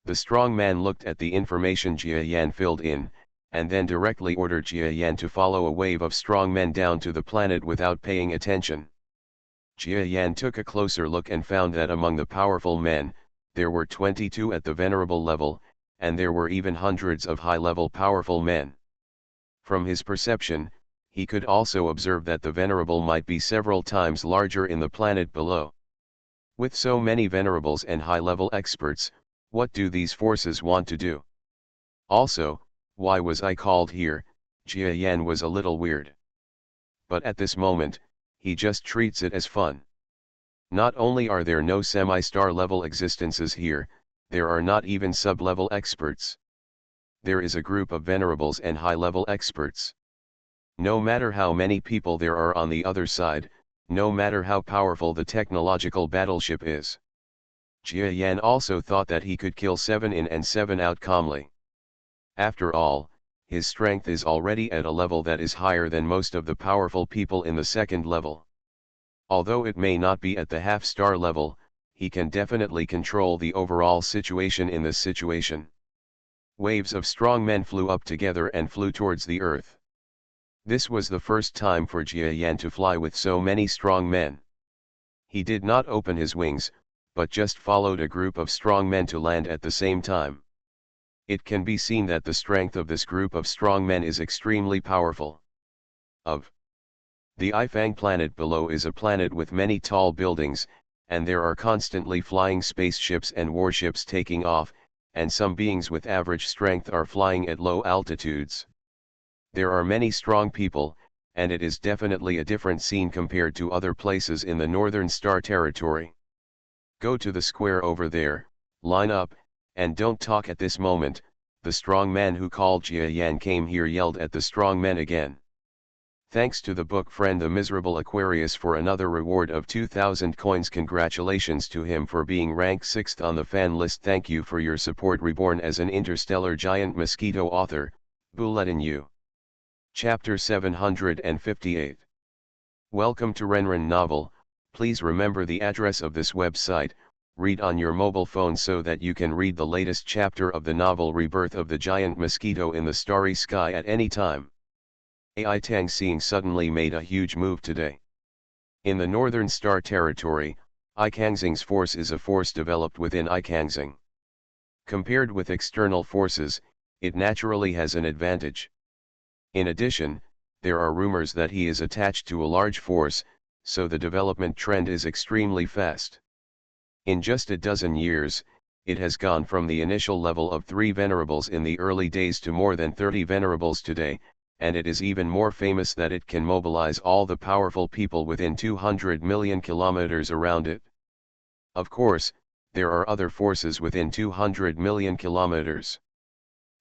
The strong man looked at the information Jia Yan filled in, and then directly ordered Jia Yan to follow a wave of strong men down to the planet without paying attention. Jia Yan took a closer look and found that among the powerful men, there were 22 at the venerable level, and there were even hundreds of high-level powerful men. From his perception, he could also observe that the venerable might be several times larger in the planet below. With so many venerables and high-level experts, what do these forces want to do? Also, why was I called here? Jia Yan was a little weird. But at this moment, he just treats it as fun. Not only are there no semi-star level existences here, there are not even sub-level experts. There is a group of venerables and high-level experts. No matter how many people there are on the other side, no matter how powerful the technological battleship is. Jia Yan also thought that he could kill 7 in and 7 out calmly. After all, his strength is already at a level that is higher than most of the powerful people in the second level. Although it may not be at the half-star level, he can definitely control the overall situation in this situation. Waves of strong men flew up together and flew towards the earth. This was the first time for Jia Yan to fly with so many strong men. He did not open his wings, but just followed a group of strong men to land at the same time. It can be seen that the strength of this group of strong men is extremely powerful. The Ifang planet below is a planet with many tall buildings, and there are constantly flying spaceships and warships taking off, and some beings with average strength are flying at low altitudes. There are many strong people, and it is definitely a different scene compared to other places in the Northern Star territory. Go to the square over there, line up, and don't talk at this moment. The strong man who called Jia Yan came here yelled at the strong men again. Thanks to the book friend the miserable Aquarius for another reward of 2,000 coins. Congratulations to him for being ranked 6th on the fan list. Thank you for your support. Reborn as an interstellar giant mosquito. Author, Buletin Yu. Chapter 758. Welcome to Renren Novel. Please remember the address of this website. Read on your mobile phone so that you can read the latest chapter of the novel Rebirth of the Giant Mosquito in the Starry Sky at any time. AI Tang Seeing suddenly made a huge move today. In the Northern Star territory, Ikangxing's force is a force developed within Ikangxing. Compared with external forces, it naturally has an advantage. In addition, there are rumors that he is attached to a large force, so the development trend is extremely fast. In just a dozen years, it has gone from the initial level of 3 venerables in the early days to more than 30 venerables today, and it is even more famous that it can mobilize all the powerful people within 200 million kilometers around it. Of course, there are other forces within 200 million kilometers.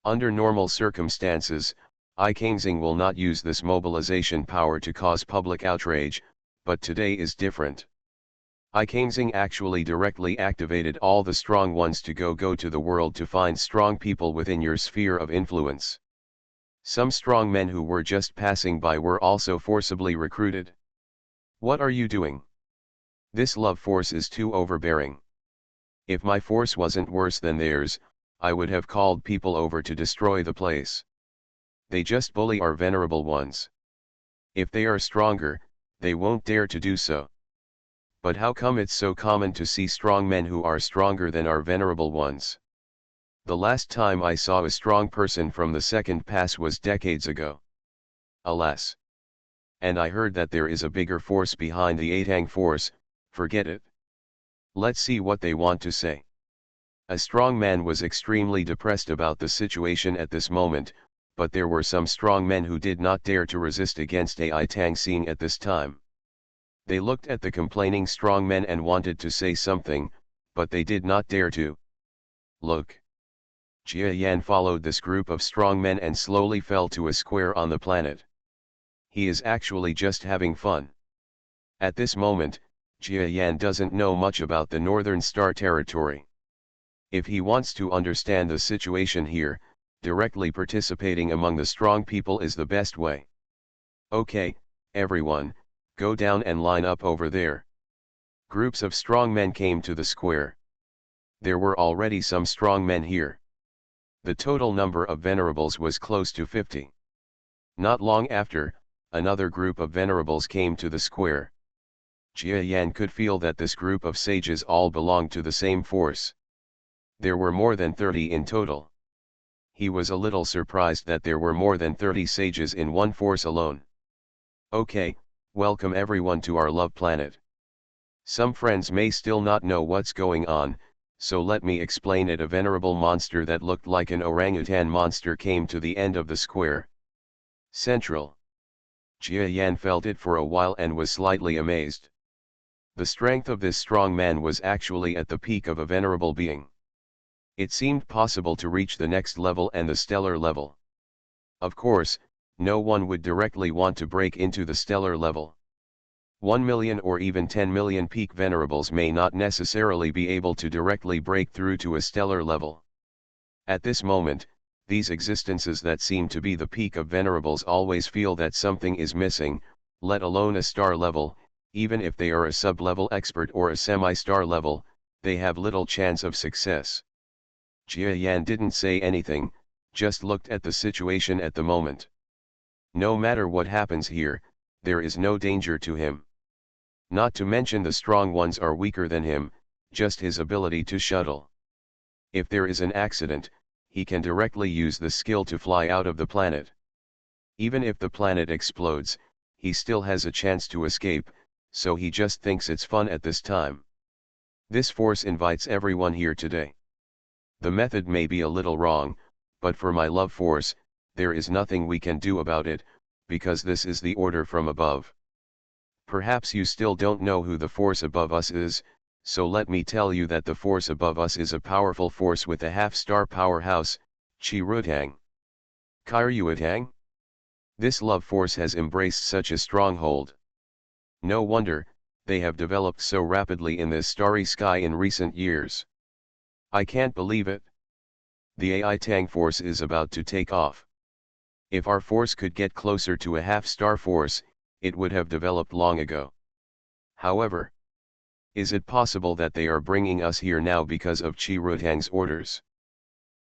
Under normal circumstances, Icangzing will not use this mobilization power to cause public outrage, but today is different. Icangzing actually directly activated all the strong ones to go to the world to find strong people within your sphere of influence. Some strong men who were just passing by were also forcibly recruited. What are you doing? This love force is too overbearing. If my force wasn't worse than theirs, I would have called people over to destroy the place. They just bully our venerable ones. If they are stronger, they won't dare to do so. But how come it's so common to see strong men who are stronger than our venerable ones? The last time I saw a strong person from the second pass was decades ago. Alas. And I heard that there is a bigger force behind the Atang force. Forget it. Let's see what they want to say. A strong man was extremely depressed about the situation at this moment, but there were some strong men who did not dare to resist against AI Tang Xing at this time. They looked at the complaining strong men and wanted to say something, but they did not dare to. Look. Jia Yan followed this group of strong men and slowly fell to a square on the planet. He is actually just having fun. At this moment, Jia Yan doesn't know much about the Northern Star territory. If he wants to understand the situation here, directly participating among the strong people is the best way. Okay, everyone, go down and line up over there. Groups of strong men came to the square. There were already some strong men here. The total number of venerables was close to 50. Not long after, another group of venerables came to the square. Jia Yan could feel that this group of sages all belonged to the same force. There were more than 30 in total. He was a little surprised that there were more than 30 sages in one force alone. Okay, welcome everyone to our love planet. Some friends may still not know what's going on, so let me explain it. A venerable monster that looked like an orangutan monster came to the end of the square. Central. Jia Yan felt it for a while and was slightly amazed. The strength of this strong man was actually at the peak of a venerable being. It seemed possible to reach the next level and the stellar level. Of course, no one would directly want to break into the stellar level. 1 million or even 10 million peak venerables may not necessarily be able to directly break through to a stellar level. At this moment, these existences that seem to be the peak of venerables always feel that something is missing, let alone a star level. Even if they are a sub-level expert or a semi-star level, they have little chance of success. Jia Yan didn't say anything, just looked at the situation at the moment. No matter what happens here, there is no danger to him. Not to mention the strong ones are weaker than him, just his ability to shuttle. If there is an accident, he can directly use the skill to fly out of the planet. Even if the planet explodes, he still has a chance to escape, so he just thinks it's fun at this time. This force invites everyone here today. The method may be a little wrong, but for my love force, there is nothing we can do about it, because this is the order from above. Perhaps you still don't know who the force above us is, so let me tell you that the force above us is a powerful force with a half-star powerhouse, Qi Rutang. Kairyuatang? This love force has embraced such a stronghold. No wonder, they have developed so rapidly in this starry sky in recent years. I can't believe it. The AI Tang force is about to take off. If our force could get closer to a half-star force, it would have developed long ago. However, is it possible that they are bringing us here now because of Qi Rutang's orders?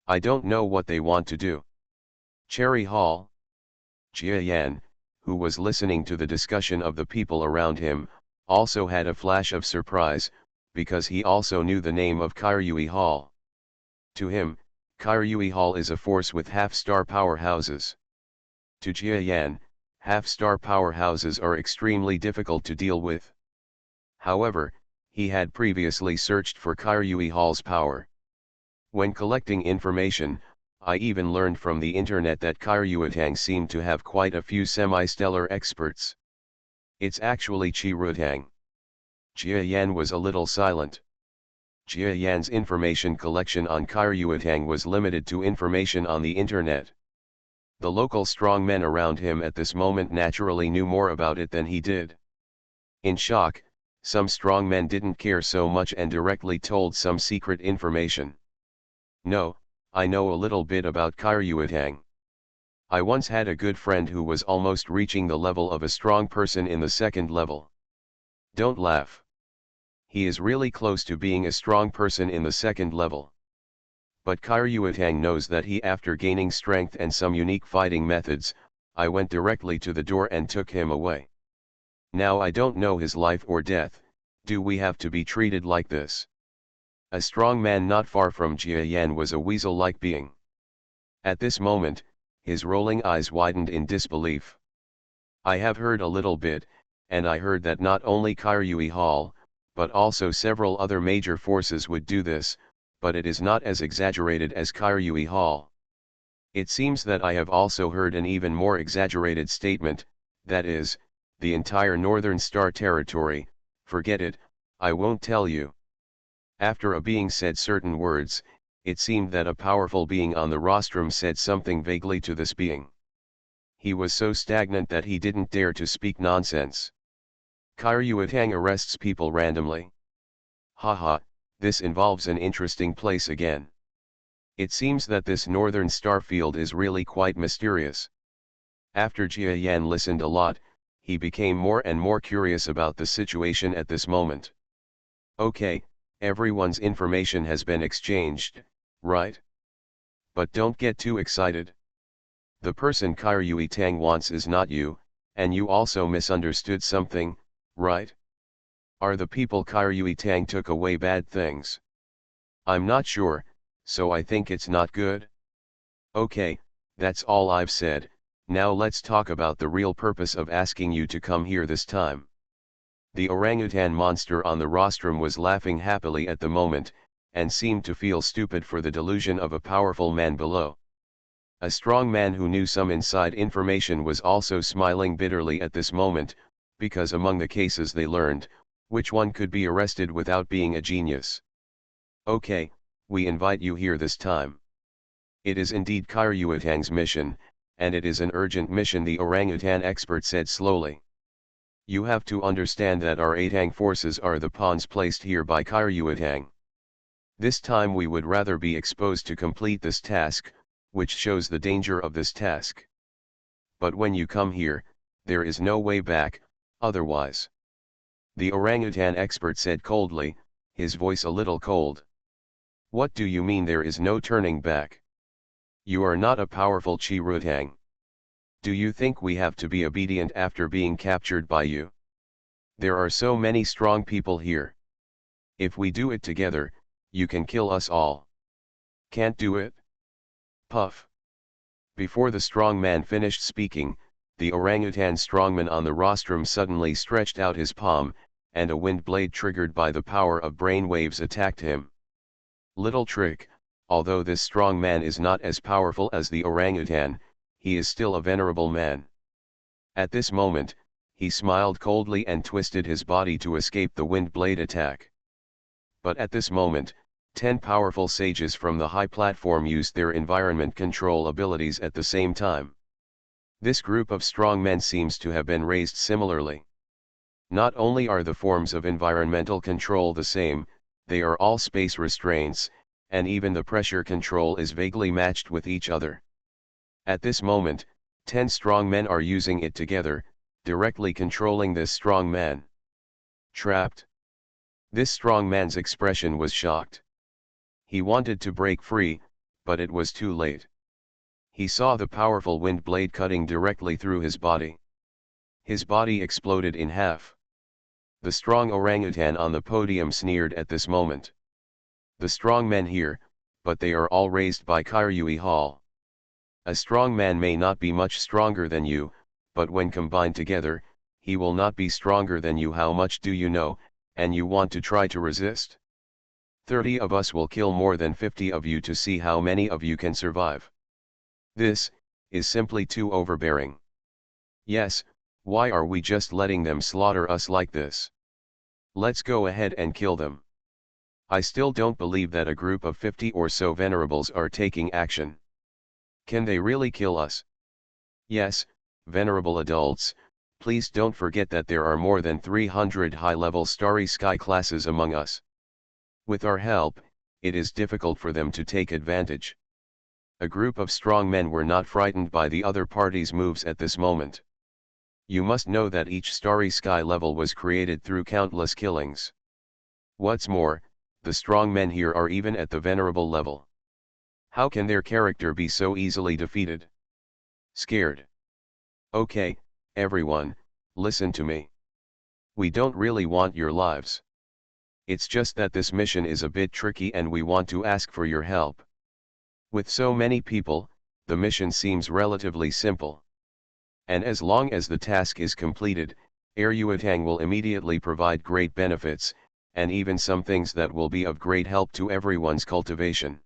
I don't know what they want to do. Cherry Hall. Jia Yan, who was listening to the discussion of the people around him, also had a flash of surprise, because he also knew the name of Kairyui Hall. To him, Kairyui Hall is a force with half-star powerhouses. To Jia Yan, Half-star powerhouses are extremely difficult to deal with. However, he had previously searched for Kyryui Hall's power. When collecting information, I even learned from the internet that Kyryuitang seemed to have quite a few semi-stellar experts. It's actually Chirutang. Jia Yan was a little silent. Jia Yan's information collection on Kyryuitang was limited to information on the internet. The local strongmen around him at this moment naturally knew more about it than he did. In shock, some strongmen didn't care so much and directly told some secret information. No, I know a little bit about Kyryuitang. I once had a good friend who was almost reaching the level of a strong person in the second level. Don't laugh. He is really close to being a strong person in the second level. But Kyryuitang knows that after gaining strength and some unique fighting methods, I went directly to the door and took him away. Now I don't know his life or death. Do we have to be treated like this? A strong man not far from Jia Yan was a weasel-like being. At this moment, his rolling eyes widened in disbelief. I have heard a little bit, and I heard that not only Kyryui Hall, but also several other major forces would do this, but it is not as exaggerated as Kyryui Hall. It seems that I have also heard an even more exaggerated statement, that is, the entire Northern Star territory. Forget it, I won't tell you. After a being said certain words, it seemed that a powerful being on the rostrum said something vaguely to this being. He was so stagnant that he didn't dare to speak nonsense. Kyryuitang arrests people randomly. Haha, this involves an interesting place again. It seems that this northern star field is really quite mysterious. After Jia Yan listened a lot, he became more and more curious about the situation at this moment. Okay, everyone's information has been exchanged, right? But don't get too excited. The person Kyryuitang wants is not you, and you also misunderstood something, right? Are the people Kyryuitang took away bad things? I'm not sure, so I think it's not good. Okay, that's all I've said. Now let's talk about the real purpose of asking you to come here this time. The orangutan monster on the rostrum was laughing happily at the moment, and seemed to feel stupid for the delusion of a powerful man below. A strong man who knew some inside information was also smiling bitterly at this moment, because among the cases they learned, which one could be arrested without being a genius. Okay, we invite you here this time. It is indeed Kyryuitang's mission, and it is an urgent mission, the orangutan expert said slowly. You have to understand that our Atang forces are the pawns placed here by Kyryuitang. This time we would rather be exposed to complete this task, which shows the danger of this task. But when you come here, there is no way back, otherwise. The orangutan expert said coldly, his voice a little cold. What do you mean there is no turning back? You are not a powerful Chirutang. Do you think we have to be obedient after being captured by you? There are so many strong people here. If we do it together, you can kill us all. Can't do it? Puff. Before the strong man finished speaking, the orangutan strongman on the rostrum suddenly stretched out his palm, and a wind blade triggered by the power of brain waves attacked him. Little trick, although this strong man is not as powerful as the orangutan, he is still a venerable man. At this moment, he smiled coldly and twisted his body to escape the wind blade attack. But at this moment, 10 powerful sages from the high platform used their environment control abilities at the same time. This group of strong men seems to have been raised similarly. Not only are the forms of environmental control the same, they are all space restraints, and even the pressure control is vaguely matched with each other. At this moment, 10 strong men are using it together, directly controlling this strong man. Trapped. This strong man's expression was shocked. He wanted to break free, but it was too late. He saw the powerful wind blade cutting directly through his body. His body exploded in half. The strong orangutan on the podium sneered at this moment. The strong men here, but they are all raised by Kyryui Hall. A strong man may not be much stronger than you, but when combined together, he will not be stronger than you. How much do you know, and you want to try to resist? 30 of us will kill more than 50 of you to see how many of you can survive. This is simply too overbearing. Yes, why are we just letting them slaughter us like this? Let's go ahead and kill them. I still don't believe that a group of 50 or so venerables are taking action. Can they really kill us? Yes, venerable adults, please don't forget that there are more than 300 high-level starry sky classes among us. With our help, it is difficult for them to take advantage. A group of strong men were not frightened by the other party's moves at this moment. You must know that each starry sky level was created through countless killings. What's more, the strong men here are even at the venerable level. How can their character be so easily defeated? Scared. Okay, everyone, listen to me. We don't really want your lives. It's just that this mission is a bit tricky and we want to ask for your help. With so many people, the mission seems relatively simple. And as long as the task is completed, Eryuatang will immediately provide great benefits, and even some things that will be of great help to everyone's cultivation.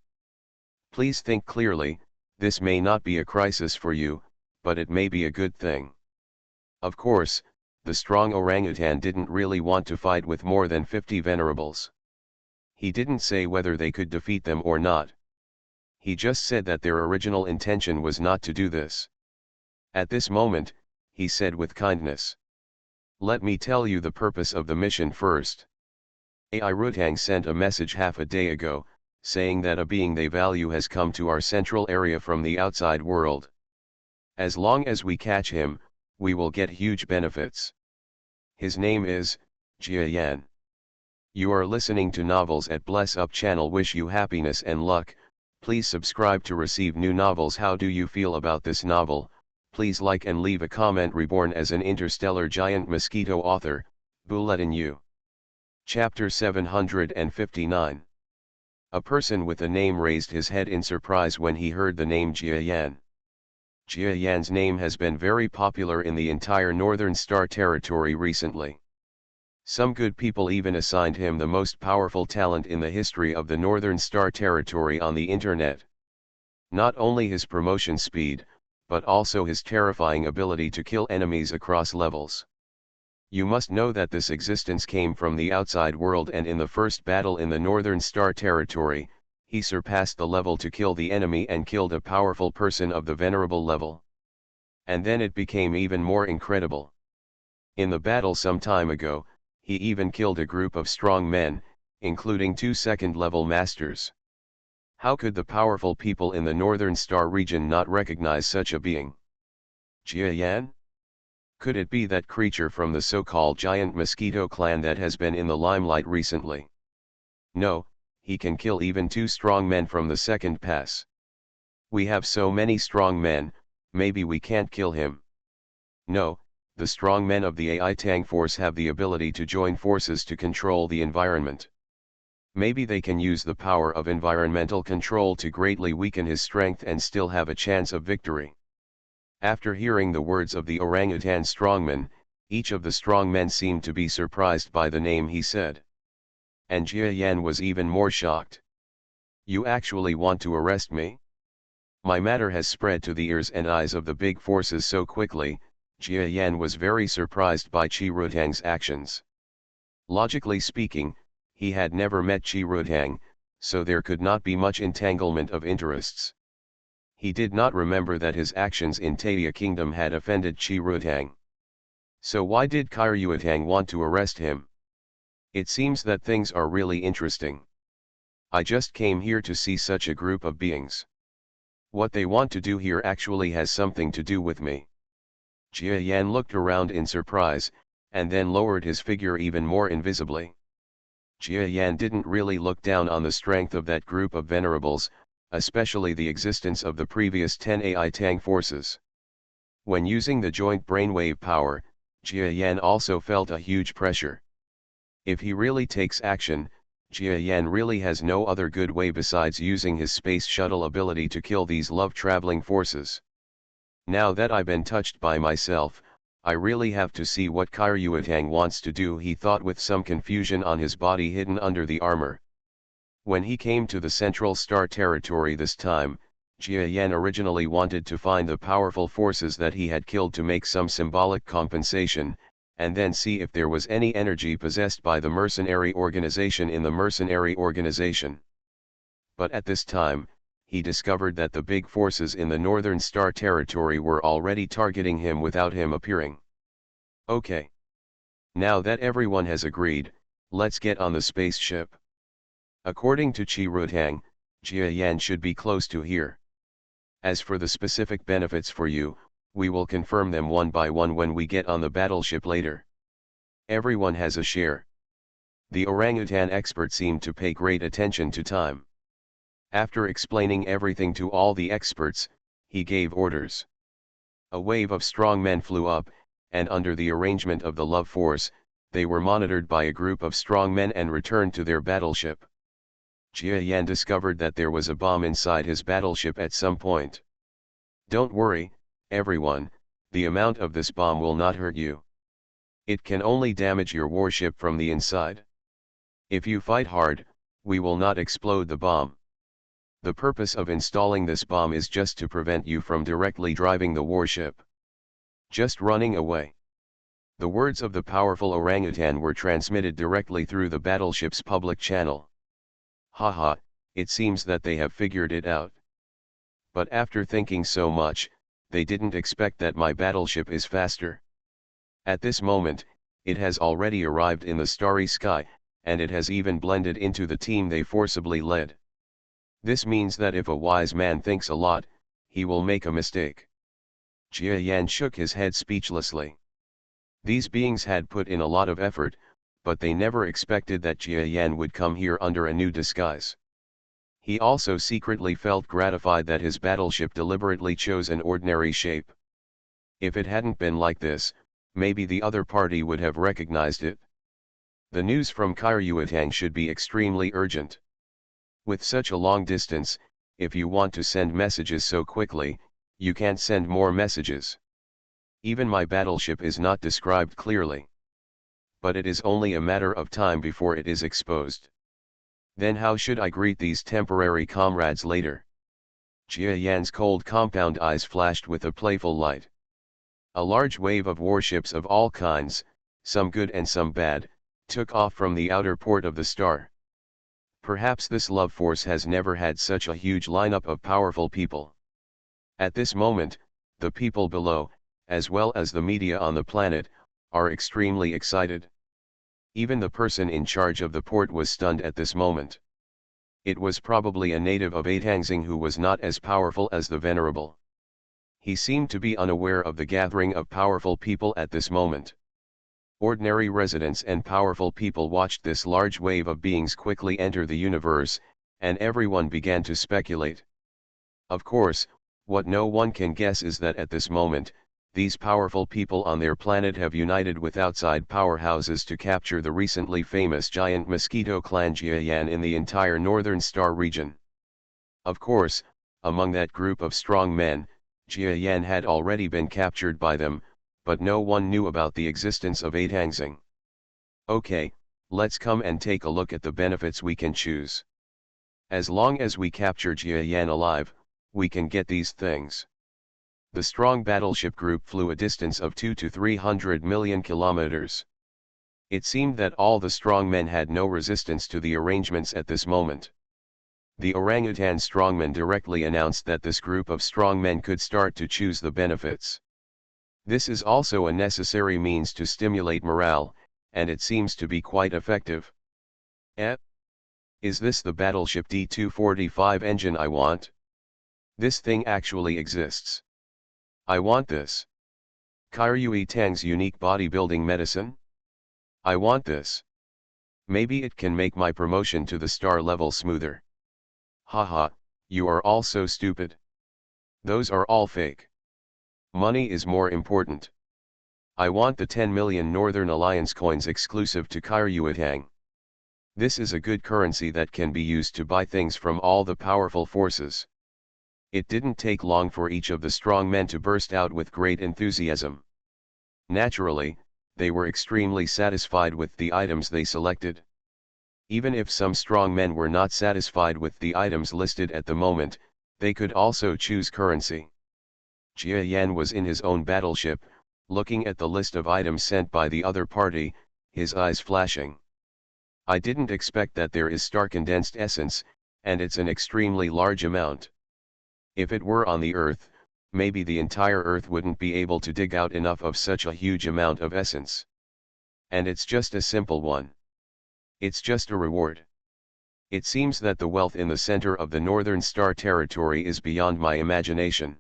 Please think clearly, this may not be a crisis for you, but it may be a good thing. Of course, the strong orangutan didn't really want to fight with more than 50 venerables. He didn't say whether they could defeat them or not. He just said that their original intention was not to do this. At this moment, he said with kindness, "Let me tell you the purpose of the mission first. AI Rutang sent a message half a day ago, saying that a being they value has come to our central area from the outside world. As long as we catch him, we will get huge benefits. His name is Jia Yan. You are listening to Novels at Bless Up channel. Wish you happiness and luck. Please subscribe to receive new novels. How do you feel about this novel? Please like and leave a comment. Reborn as an interstellar giant mosquito. Author, Bulletin U. Chapter 759. A person with a name raised his head in surprise when he heard the name Jia Yan. Jia Yan's name has been very popular in the entire Northern Star territory recently. Some good people even assigned him the most powerful talent in the history of the Northern Star territory on the internet. Not only his promotion speed, but also his terrifying ability to kill enemies across levels. You must know that this existence came from the outside world, and in the first battle in the Northern Star territory, he surpassed the level to kill the enemy and killed a powerful person of the venerable level. And then it became even more incredible. In the battle some time ago, he even killed a group of strong men, including 2 second-level masters. How could the powerful people in the Northern Star region not recognize such a being? Jia Yan? Could it be that creature from the so-called giant mosquito clan that has been in the limelight recently? No, he can kill even 2 strong men from the second pass. We have so many strong men, maybe we can't kill him. No, the strong men of the AI Tang force have the ability to join forces to control the environment. Maybe they can use the power of environmental control to greatly weaken his strength and still have a chance of victory. After hearing the words of the orangutan strongman, each of the strong men seemed to be surprised by the name he said. And Jia Yan was even more shocked. You actually want to arrest me? My matter has spread to the ears and eyes of the big forces so quickly. Jia Yan was very surprised by Chi Rutang's actions. Logically speaking, he had never met Chi Rutang, so there could not be much entanglement of interests. He did not remember that his actions in Taia Kingdom had offended Chi Rutang. So why did Eryuatang want to arrest him? It seems that things are really interesting. I just came here to see such a group of beings. What they want to do here actually has something to do with me. Jia Yan looked around in surprise, and then lowered his figure even more invisibly. Jia Yan didn't really look down on the strength of that group of venerables, especially the existence of the previous 10 AI Tang forces. When using the joint brainwave power, Jia Yan also felt a huge pressure. If he really takes action, Jia Yan really has no other good way besides using his space shuttle ability to kill these love-traveling forces. Now that I've been touched by myself, I really have to see what Kiryuatang wants to do, he thought with some confusion on his body hidden under the armor. When he came to the Central Star territory this time, Jia Yan originally wanted to find the powerful forces that he had killed to make some symbolic compensation, and then see if there was any energy possessed by the mercenary organization in the mercenary organization. But at this time, he discovered that the big forces in the Northern Star territory were already targeting him without him appearing. Okay. Now that everyone has agreed, let's get on the spaceship. According to Chirutang, Jia Yan should be close to here. As for the specific benefits for you, we will confirm them one by one when we get on the battleship later. Everyone has a share. The orangutan expert seemed to pay great attention to time. After explaining everything to all the experts, he gave orders. A wave of strong men flew up, and under the arrangement of the love force, they were monitored by a group of strong men and returned to their battleship. Jia Yan discovered that there was a bomb inside his battleship at some point. Don't worry, everyone, the amount of this bomb will not hurt you. It can only damage your warship from the inside. If you fight hard, we will not explode the bomb. The purpose of installing this bomb is just to prevent you from directly driving the warship. Just running away. The words of the powerful orangutan were transmitted directly through the battleship's public channel. Haha, it seems that they have figured it out. But after thinking so much, they didn't expect that my battleship is faster. At this moment, it has already arrived in the starry sky, and it has even blended into the team they forcibly led. This means that if a wise man thinks a lot, he will make a mistake. Jia Yan shook his head speechlessly. These beings had put in a lot of effort, but they never expected that Jia Yan would come here under a new disguise. He also secretly felt gratified that his battleship deliberately chose an ordinary shape. If it hadn't been like this, maybe the other party would have recognized it. The news from Kiryuatang should be extremely urgent. With such a long distance, if you want to send messages so quickly, you can't send more messages. Even my battleship is not described clearly. But it is only a matter of time before it is exposed. Then how should I greet these temporary comrades later? Jia Yan's cold compound eyes flashed with a playful light. A large wave of warships of all kinds, some good and some bad, took off from the outer port of the star. Perhaps this love force has never had such a huge lineup of powerful people. At this moment, the people below, as well as the media on the planet, are extremely excited. Even the person in charge of the port was stunned at this moment. It was probably a native of Aitangzing who was not as powerful as the Venerable. He seemed to be unaware of the gathering of powerful people at this moment. Ordinary residents and powerful people watched this large wave of beings quickly enter the universe, and everyone began to speculate. Of course, what no one can guess is that at this moment, these powerful people on their planet have united with outside powerhouses to capture the recently famous giant Mosquito clan Jia Yan in the entire Northern Star region. Of course, among that group of strong men, Jia Yan had already been captured by them, but no one knew about the existence of Aitangzing. Okay, let's come and take a look at the benefits we can choose. As long as we capture Jia Yan alive, we can get these things. The strong battleship group flew a distance of 200 to 300 million kilometers. It seemed that all the strong men had no resistance to the arrangements at this moment. The orangutan strongman directly announced that this group of strong men could start to choose the benefits. This is also a necessary means to stimulate morale, and it seems to be quite effective. Is this the battleship D-245 engine I want? This thing actually exists. I want this. Kiryuatang's unique bodybuilding medicine? I want this. Maybe it can make my promotion to the star level smoother. Haha, you are all so stupid. Those are all fake. Money is more important. I want the 10 million Northern Alliance coins exclusive to Kiryuatang. This is a good currency that can be used to buy things from all the powerful forces. It didn't take long for each of the strong men to burst out with great enthusiasm. Naturally, they were extremely satisfied with the items they selected. Even if some strong men were not satisfied with the items listed at the moment, they could also choose currency. Jia Yan was in his own battleship, looking at the list of items sent by the other party, his eyes flashing. I didn't expect that there is star condensed essence, and it's an extremely large amount. If it were on the Earth, maybe the entire Earth wouldn't be able to dig out enough of such a huge amount of essence. And it's just a simple one. It's just a reward. It seems that the wealth in the center of the Northern Star Territory is beyond my imagination.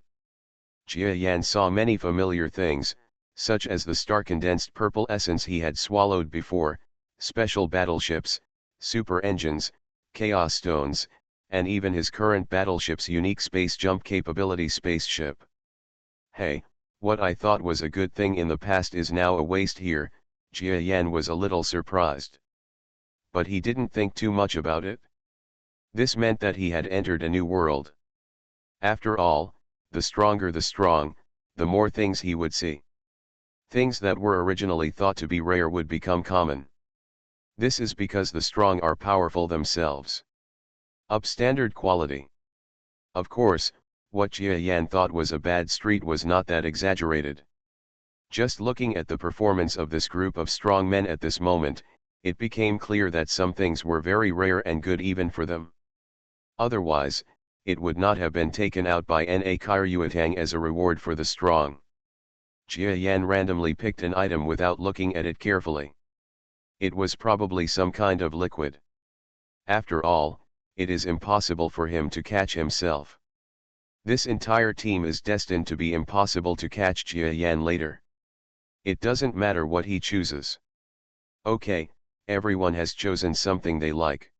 Jia Yan saw many familiar things, such as the star-condensed purple essence he had swallowed before, special battleships, super engines, chaos stones, and even his current battleship's unique space jump capability spaceship. Hey, what I thought was a good thing in the past is now a waste here, Jia Yan was a little surprised. But he didn't think too much about it. This meant that he had entered a new world. After all, the stronger the strong, the more things he would see. Things that were originally thought to be rare would become common. This is because the strong are powerful themselves. Upstandard quality. Of course, what Jia Yan thought was a bad street was not that exaggerated. Just looking at the performance of this group of strong men at this moment, it became clear that some things were very rare and good even for them. Otherwise, it would not have been taken out by Na Kyryuatang as a reward for the strong. Jia Yan randomly picked an item without looking at it carefully. It was probably some kind of liquid. After all, it is impossible for him to catch himself. This entire team is destined to be impossible to catch Jia Yan later. It doesn't matter what he chooses. Okay, everyone has chosen something they like.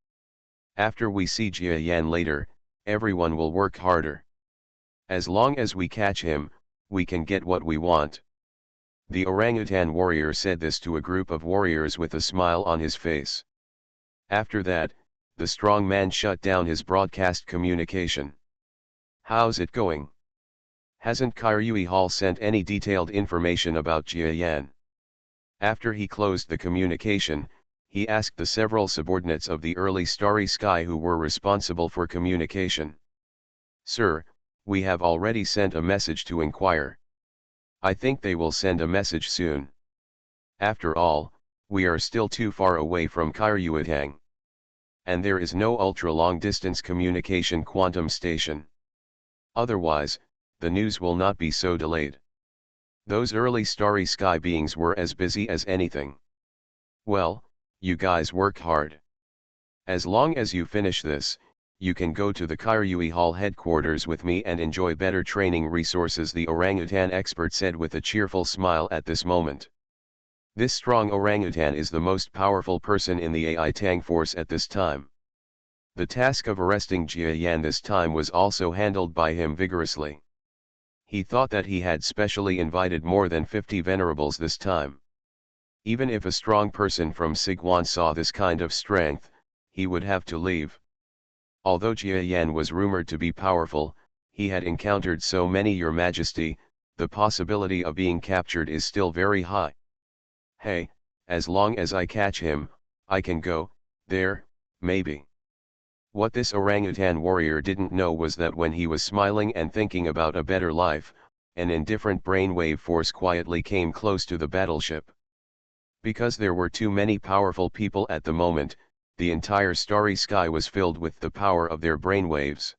After we see Jia Yan later, everyone will work harder. As long as we catch him, we can get what we want. The orangutan warrior said this to a group of warriors with a smile on his face. After that, the strong man shut down his broadcast communication. How's it going? Hasn't Kyryui Hall sent any detailed information about Jia Yan? After he closed the communication, he asked the several subordinates of the early Starry Sky who were responsible for communication. Sir, we have already sent a message to inquire. I think they will send a message soon. After all, we are still too far away from Kyryuatang. And there is no ultra-long-distance communication quantum station. Otherwise, the news will not be so delayed. Those early Starry Sky beings were as busy as anything. Well, you guys work hard. As long as you finish this, you can go to the Kyryui Hall headquarters with me and enjoy better training resources, the orangutan expert said with a cheerful smile at this moment. This strong orangutan is the most powerful person in the AI Tang force at this time. The task of arresting Jia Yan this time was also handled by him vigorously. He thought that he had specially invited more than 50 venerables this time. Even if a strong person from Sigwan saw this kind of strength, he would have to leave. Although Jia Yan was rumored to be powerful, he had encountered so many, Your Majesty, the possibility of being captured is still very high. Hey, as long as I catch him, I can go there, maybe. What this orangutan warrior didn't know was that when he was smiling and thinking about a better life, an indifferent brainwave force quietly came close to the battleship. Because there were too many powerful people at the moment, the entire Starry Sky was filled with the power of their brainwaves.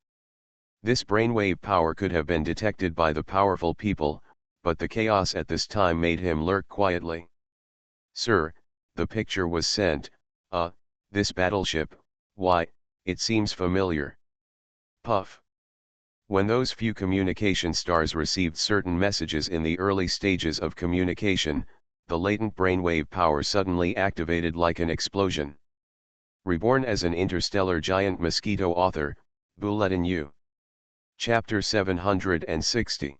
This brainwave power could have been detected by the powerful people, but the chaos at this time made him lurk quietly. Sir, the picture was sent. This battleship, why, it seems familiar. Puff. When those few communication stars received certain messages in the early stages of communication, the latent brainwave power suddenly activated like an explosion. Reborn as an interstellar giant mosquito. Author, Bulletin U. Chapter 760.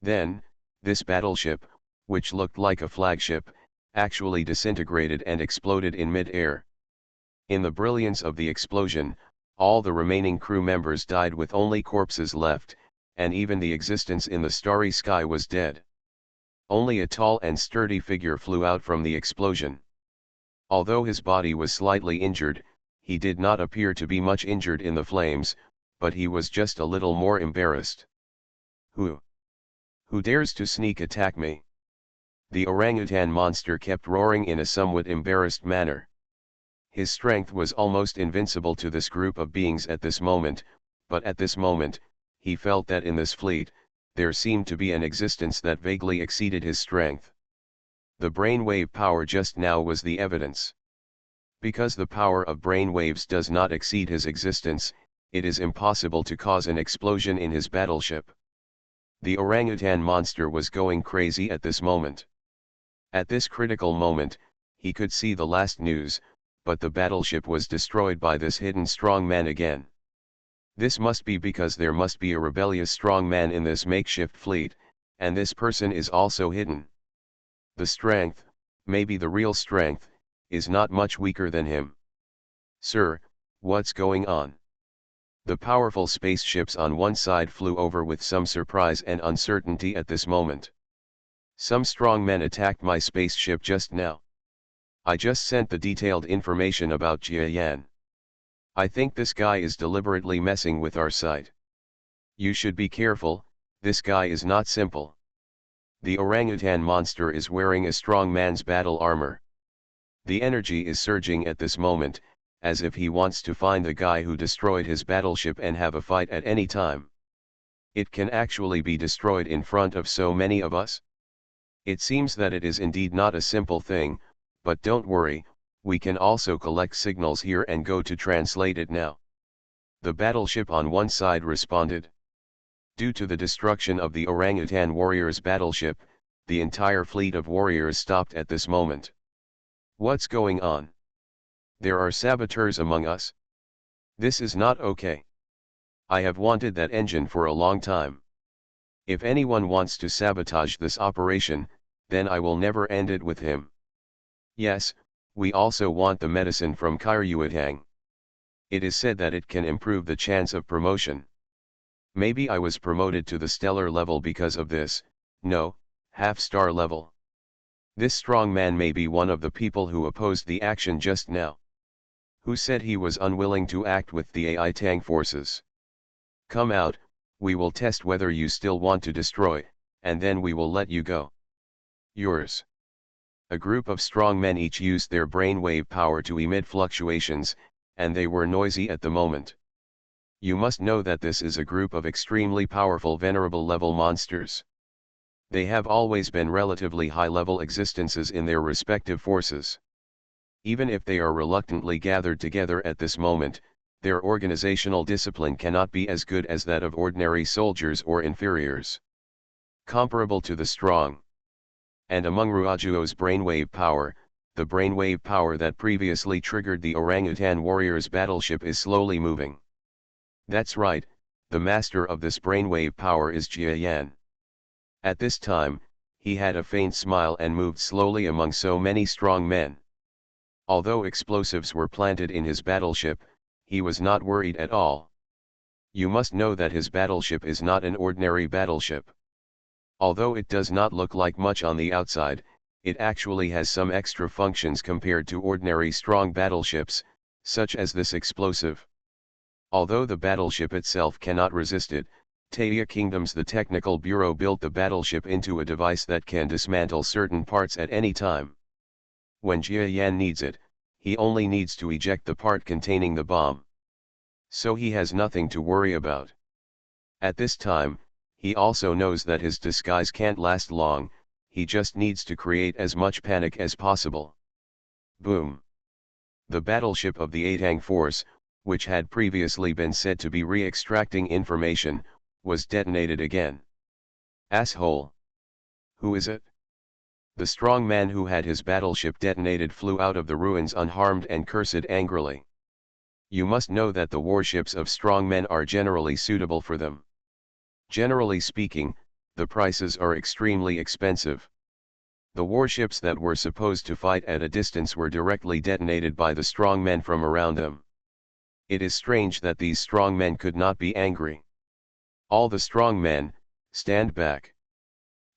Then, this battleship, which looked like a flagship, actually disintegrated and exploded in mid-air. In the brilliance of the explosion, All the remaining crew members died with only corpses left, and even the existence in the starry sky was dead. Only a tall and sturdy figure flew out from the explosion. Although his body was slightly injured, he did not appear to be much injured in the flames, but he was just a little more embarrassed. Who dares to sneak attack me? The orangutan monster kept roaring in a somewhat embarrassed manner. His strength was almost invincible to this group of beings at this moment, but at this moment, he felt that in this fleet, there seemed to be an existence that vaguely exceeded his strength. The brainwave power just now was the evidence. Because the power of brainwaves does not exceed his existence, it is impossible to cause an explosion in his battleship. The orangutan monster was going crazy at this moment. At this critical moment, he could see the last news, but the battleship was destroyed by this hidden strongman again. This must be because there must be a rebellious strongman in this makeshift fleet, and this person is also hidden. The strength, maybe the real strength, is not much weaker than him. Sir, what's going on? The powerful spaceships on one side flew over with some surprise and uncertainty at this moment. Some strong men attacked my spaceship just now. I just sent the detailed information about Jia Yan. I think this guy is deliberately messing with our site. You should be careful, this guy is not simple. The orangutan monster is wearing a strong man's battle armor. The energy is surging at this moment, as if he wants to find the guy who destroyed his battleship and have a fight at any time. It can actually be destroyed in front of so many of us. It seems that it is indeed not a simple thing, but don't worry, we can also collect signals here and go to translate it now. The battleship on one side responded. Due to the destruction of the orangutan warrior's battleship, the entire fleet of warriors stopped at this moment. What's going on? There are saboteurs among us. This is not okay. I have wanted that engine for a long time. If anyone wants to sabotage this operation, then I will never end it with him. Yes, we also want the medicine from Kyryuatang. It is said that it can improve the chance of promotion. Maybe I was promoted to the stellar level because of this, no, half-star level. This strong man may be one of the people who opposed the action just now. Who said he was unwilling to act with the AI Tang forces? Come out, we will test whether you still want to destroy, and then we will let you go. Yours. A group of strong men each used their brainwave power to emit fluctuations, and they were noisy at the moment. You must know that this is a group of extremely powerful venerable level monsters. They have always been relatively high-level existences in their respective forces. Even if they are reluctantly gathered together at this moment, their organizational discipline cannot be as good as that of ordinary soldiers or inferiors. Comparable to the strong. And among Ruajuo's brainwave power, the brainwave power that previously triggered the orangutan warrior's battleship is slowly moving. That's right, the master of this brainwave power is Jia Yan. At this time, he had a faint smile and moved slowly among so many strong men. Although explosives were planted in his battleship, he was not worried at all. You must know that his battleship is not an ordinary battleship. Although it does not look like much on the outside, it actually has some extra functions compared to ordinary strong battleships, such as this explosive. Although the battleship itself cannot resist it, Taya Kingdom's the Technical Bureau built the battleship into a device that can dismantle certain parts at any time. When Jia Yan needs it, he only needs to eject the part containing the bomb. So he has nothing to worry about. At this time, he also knows that his disguise can't last long, he just needs to create as much panic as possible. Boom! The battleship of the Atang Force, which had previously been said to be re-extracting information, was detonated again. Asshole! Who is it? The strong man who had his battleship detonated flew out of the ruins unharmed and cursed angrily. You must know that the warships of strong men are generally suitable for them. Generally speaking, the prices are extremely expensive. The warships that were supposed to fight at a distance were directly detonated by the strong men from around them. It is strange that these strong men could not be angry. All the strong men, stand back.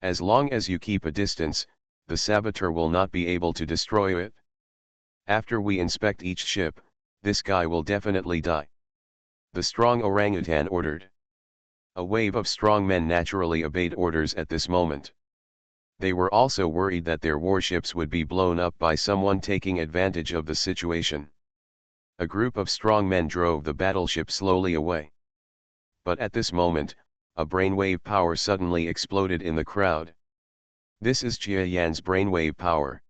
As long as you keep a distance, the saboteur will not be able to destroy it. After we inspect each ship, this guy will definitely die. The strong orangutan ordered. A wave of strong men naturally obeyed orders at this moment. They were also worried that their warships would be blown up by someone taking advantage of the situation. A group of strong men drove the battleship slowly away. But at this moment, a brainwave power suddenly exploded in the crowd. This is Jia Yan's brainwave power.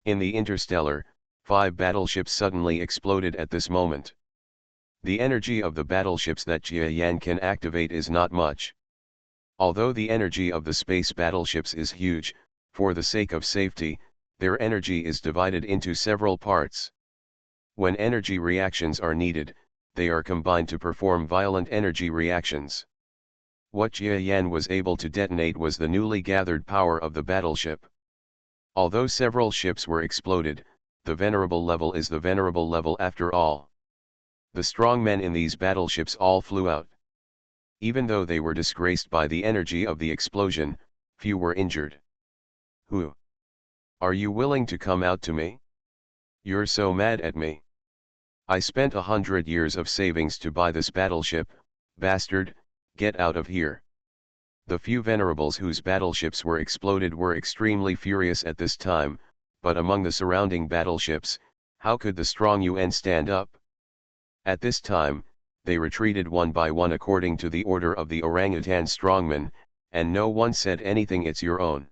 In the Interstellar, 5 battleships suddenly exploded at this moment. The energy of the battleships that Jia Yan can activate is not much. Although the energy of the space battleships is huge, for the sake of safety, their energy is divided into several parts. When energy reactions are needed, they are combined to perform violent energy reactions. What Jia Yan was able to detonate was the newly gathered power of the battleship. Although several ships were exploded, the venerable level is the venerable level after all. The strong men in these battleships all flew out. Even though they were disgraced by the energy of the explosion, few were injured. Who? Are you willing to come out to me? You're so mad at me. I spent 100 years of savings to buy this battleship, bastard, get out of here. The few venerables whose battleships were exploded were extremely furious at this time, but among the surrounding battleships, how could the strong UN stand up? At this time, they retreated one by one according to the order of the orangutan strongman, and no one said anything. It's your own.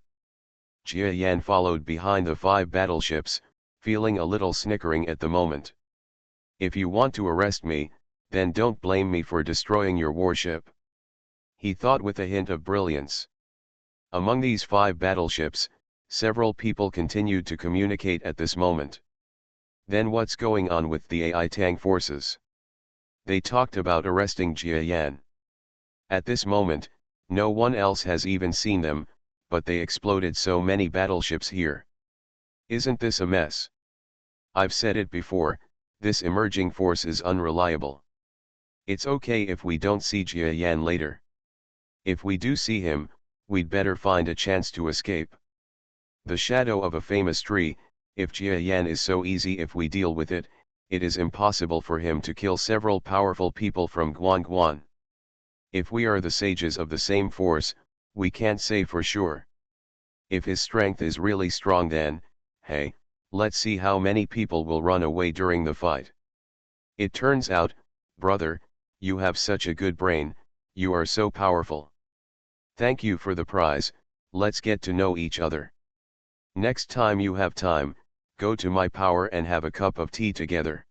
Jia Yan followed behind the 5 battleships, feeling a little snickering at the moment. If you want to arrest me, then don't blame me for destroying your warship. He thought with a hint of brilliance. Among these 5 battleships, several people continued to communicate at this moment. Then what's going on with the AI Tang forces? They talked about arresting Jia Yan. At this moment, no one else has even seen them, but they exploded so many battleships here. Isn't this a mess? I've said it before, this emerging force is unreliable. It's okay if we don't see Jia Yan later. If we do see him, we'd better find a chance to escape. The shadow of a famous tree, if Jia Yan is so easy if we deal with it, it is impossible for him to kill several powerful people from Guan. If we are the sages of the same force, we can't say for sure. If his strength is really strong then, hey, let's see how many people will run away during the fight. It turns out, brother, you have such a good brain, you are so powerful. Thank you for the prize, let's get to know each other. Next time you have time, go to my power and have a cup of tea together.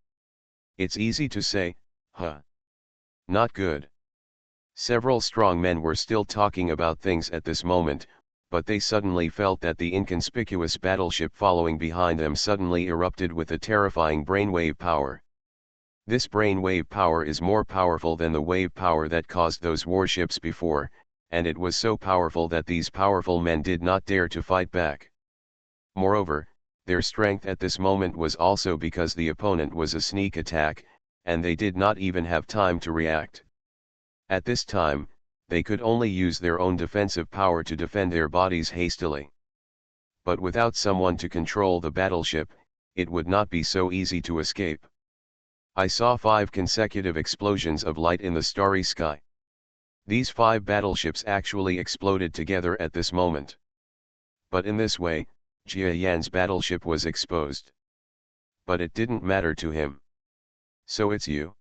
It's easy to say, huh? Not good. Several strong men were still talking about things at this moment, but they suddenly felt that the inconspicuous battleship following behind them suddenly erupted with a terrifying brainwave power. This brainwave power is more powerful than the wave power that caused those warships before, and it was so powerful that these powerful men did not dare to fight back. Moreover, their strength at this moment was also because the opponent was a sneak attack, and they did not even have time to react. At this time, they could only use their own defensive power to defend their bodies hastily. But without someone to control the battleship, it would not be so easy to escape. I saw 5 consecutive explosions of light in the starry sky. These 5 battleships actually exploded together at this moment. But in this way, Jia Yan's battleship was exposed. But it didn't matter to him. So it's you?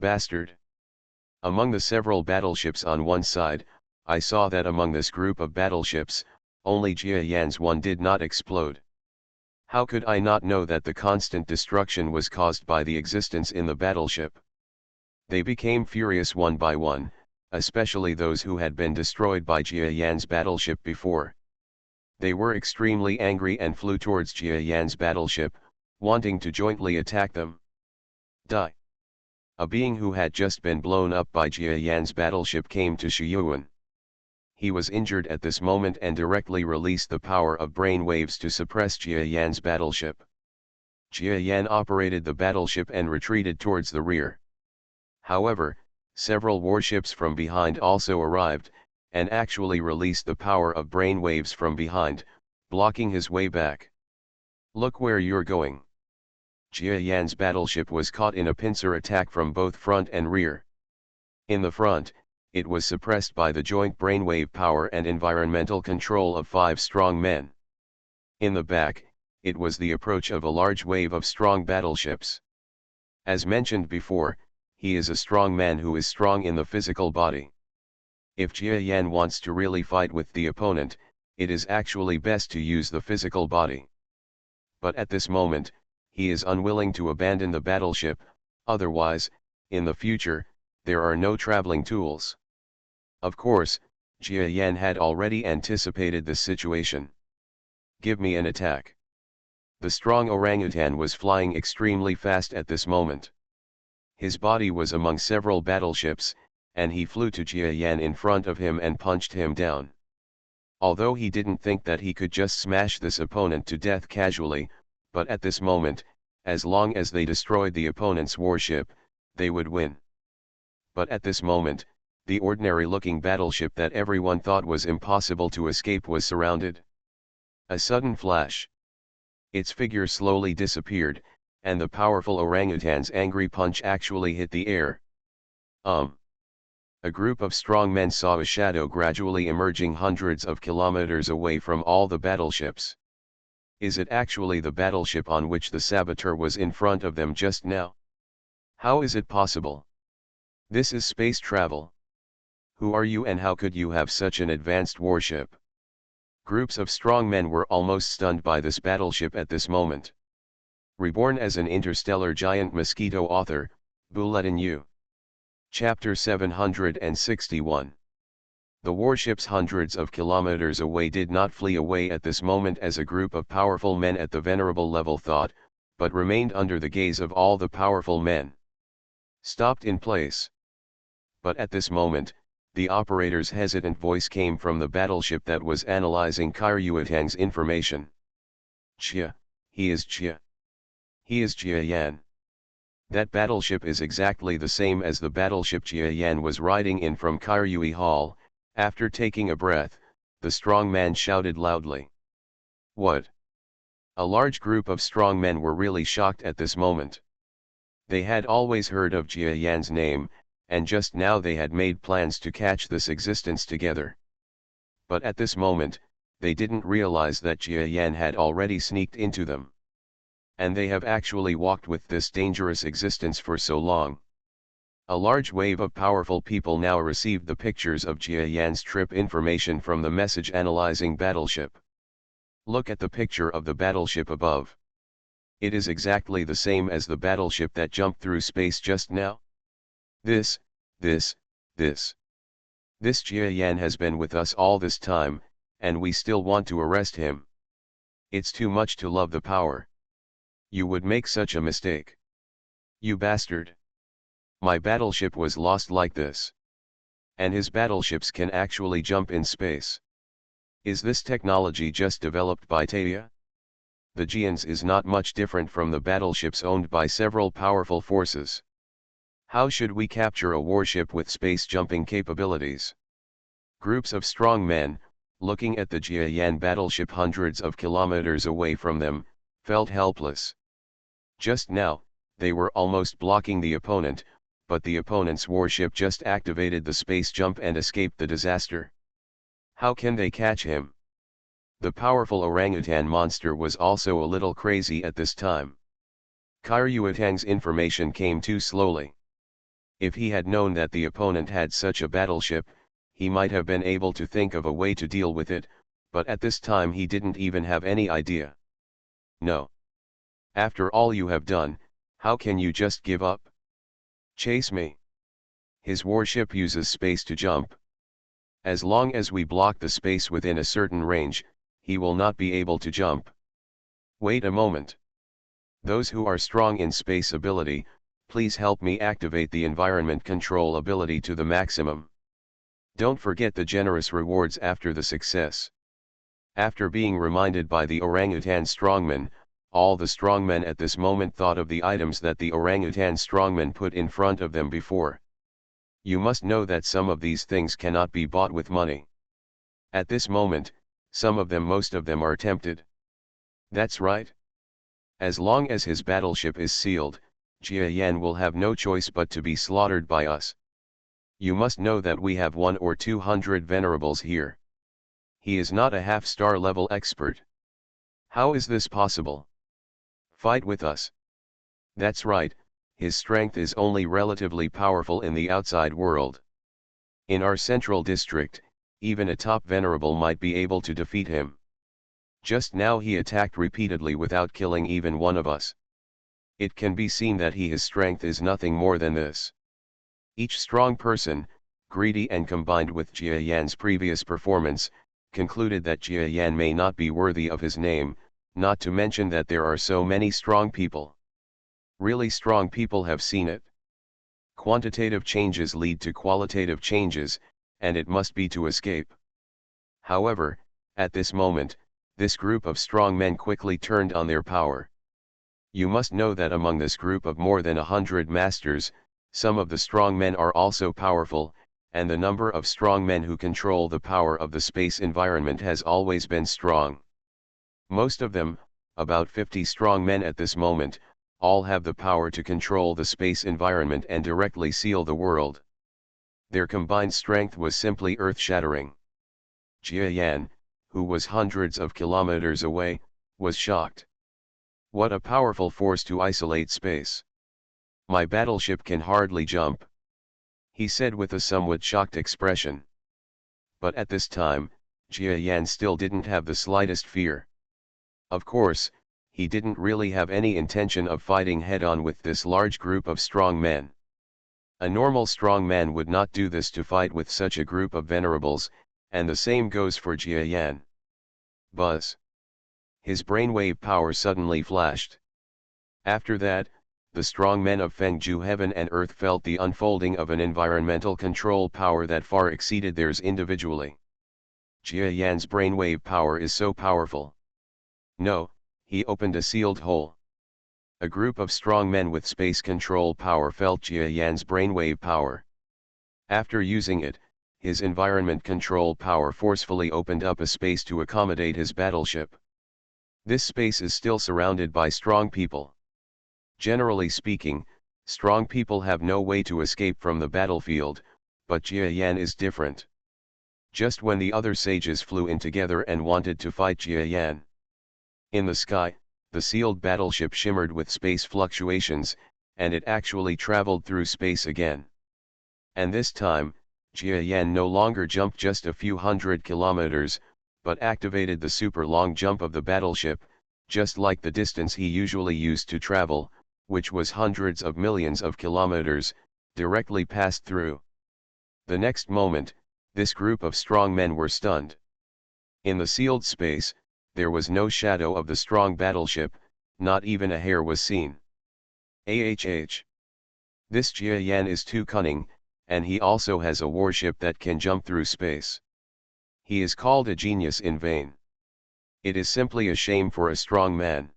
Bastard. Among the several battleships on one side, I saw that among this group of battleships, only Jia Yan's one did not explode. How could I not know that the constant destruction was caused by the existence in the battleship? They became furious one by one, especially those who had been destroyed by Jia Yan's battleship before. They were extremely angry and flew towards Jia Yan's battleship, wanting to jointly attack them. Die. A being who had just been blown up by Jia Yan's battleship came to Shiyuan. He was injured at this moment and directly released the power of brain waves to suppress Jia Yan's battleship. Jia Yan operated the battleship and retreated towards the rear. However, several warships from behind also arrived, and actually released the power of brain waves from behind, blocking his way back. Look where you're going. Jia Yan's battleship was caught in a pincer attack from both front and rear. In the front, it was suppressed by the joint brainwave power and environmental control of 5 strong men. In the back, it was the approach of a large wave of strong battleships. As mentioned before, he is a strong man who is strong in the physical body. If Jia Yan wants to really fight with the opponent, it is actually best to use the physical body. But at this moment, he is unwilling to abandon the battleship, otherwise, in the future, there are no traveling tools. Of course, Jia Yan had already anticipated this situation. Give me an attack. The strong orangutan was flying extremely fast at this moment. His body was among several battleships, and he flew to Jia Yan in front of him and punched him down. Although he didn't think that he could just smash this opponent to death casually, but at this moment, as long as they destroyed the opponent's warship, they would win. But at this moment, the ordinary-looking battleship that everyone thought was impossible to escape was surrounded. A sudden flash. Its figure slowly disappeared, and the powerful orangutan's angry punch actually hit the air. A group of strong men saw a shadow gradually emerging hundreds of kilometers away from all the battleships. Is it actually the battleship on which the saboteur was in front of them just now? How is it possible? This is space travel. Who are you and how could you have such an advanced warship? Groups of strong men were almost stunned by this battleship at this moment. Reborn as an interstellar giant Mosquito. Author, Bulletin U. Chapter 761. The warships hundreds of kilometers away did not flee away at this moment as a group of powerful men at the venerable level thought, but remained under the gaze of all the powerful men. Stopped in place. But at this moment, the operator's hesitant voice came from the battleship that was analyzing Kiryuatang's information. Chia, he is Chia. He is Jia Yan. That battleship is exactly the same as the battleship Jia Yan was riding in from Kiryui Hall. After taking a breath, the strong man shouted loudly. What? A large group of strong men were really shocked at this moment. They had always heard of Jia Yan's name, and just now they had made plans to catch this existence together. But at this moment, they didn't realize that Jia Yan had already sneaked into them. And they have actually walked with this dangerous existence for so long. A large wave of powerful people now received the pictures of Jia Yan's trip information from the message analyzing battleship. Look at the picture of the battleship above. It is exactly the same as the battleship that jumped through space just now. This Jia Yan has been with us all this time, and we still want to arrest him. It's too much to love the power. You would make such a mistake. You bastard. My battleship was lost like this. And his battleships can actually jump in space. Is this technology just developed by Taya? The Jian's is not much different from the battleships owned by several powerful forces. How should we capture a warship with space jumping capabilities? Groups of strong men, looking at the Jia Yan battleship hundreds of kilometers away from them, felt helpless. Just now, they were almost blocking the opponent, but the opponent's warship just activated the space jump and escaped the disaster. How can they catch him? The powerful orangutan monster was also a little crazy at this time. Kiryuatang's information came too slowly. If he had known that the opponent had such a battleship, he might have been able to think of a way to deal with it, but at this time he didn't even have any idea. No. After all you have done, how can you just give up? Chase me. His warship uses space to jump. As long as we block the space within a certain range, he will not be able to jump. Wait a moment. Those who are strong in space ability, please help me activate the environment control ability to the maximum. Don't forget the generous rewards after the success. After being reminded by the orangutan strongman, All the strongmen at this moment thought of the items that the orangutan strongman put in front of them before. You must know that some of these things cannot be bought with money. At this moment, most of them are tempted. That's right. As long as his battleship is sealed, Jia Yan will have no choice but to be slaughtered by us. You must know that we have 100 or 200 venerables here. He is not a half-star level expert. How is this possible? Fight with us. That's right, his strength is only relatively powerful in the outside world. In our central district, even a top venerable might be able to defeat him. Just now he attacked repeatedly without killing even one of us. It can be seen that his strength is nothing more than this. Each strong person, greedy and combined with Jia Yan's previous performance, concluded that Jia Yan may not be worthy of his name, not to mention that there are so many strong people. Really strong people have seen it. Quantitative changes lead to qualitative changes, and it must be to escape. However, at this moment, this group of strong men quickly turned on their power. You must know that among this group of more than 100 masters, some of the strong men are also powerful, and the number of strong men who control the power of the space environment has always been strong. Most of them, about 50 strong men at this moment, all have the power to control the space environment and directly seal the world. Their combined strength was simply earth-shattering. Jia Yan, who was hundreds of kilometers away, was shocked. What a powerful force to isolate space. My battleship can hardly jump, he said with a somewhat shocked expression. But at this time, Jia Yan still didn't have the slightest fear. Of course, he didn't really have any intention of fighting head-on with this large group of strong men. A normal strong man would not do this to fight with such a group of venerables, and the same goes for Jia Yan. Buzz. His brainwave power suddenly flashed. After that, the strong men of Fengju Heaven and Earth felt the unfolding of an environmental control power that far exceeded theirs individually. Jia Yan's brainwave power is so powerful. No, he opened a sealed hole. A group of strong men with space control power felt Jia Yan's brainwave power. After using it, his environment control power forcefully opened up a space to accommodate his battleship. This space is still surrounded by strong people. Generally speaking, strong people have no way to escape from the battlefield, but Jia Yan is different. Just when the other sages flew in together and wanted to fight Jia Yan. In the sky, the sealed battleship shimmered with space fluctuations, and it actually traveled through space again. And this time, Jia Yan no longer jumped just a few hundred kilometers, but activated the super long jump of the battleship, just like the distance he usually used to travel, which was hundreds of millions of kilometers, directly passed through. The next moment, this group of strong men were stunned. In the sealed space, there was no shadow of the strong battleship, not even a hair was seen. This Jia Yan is too cunning, and he also has a warship that can jump through space. He is called a genius in vain. It is simply a shame for a strong man.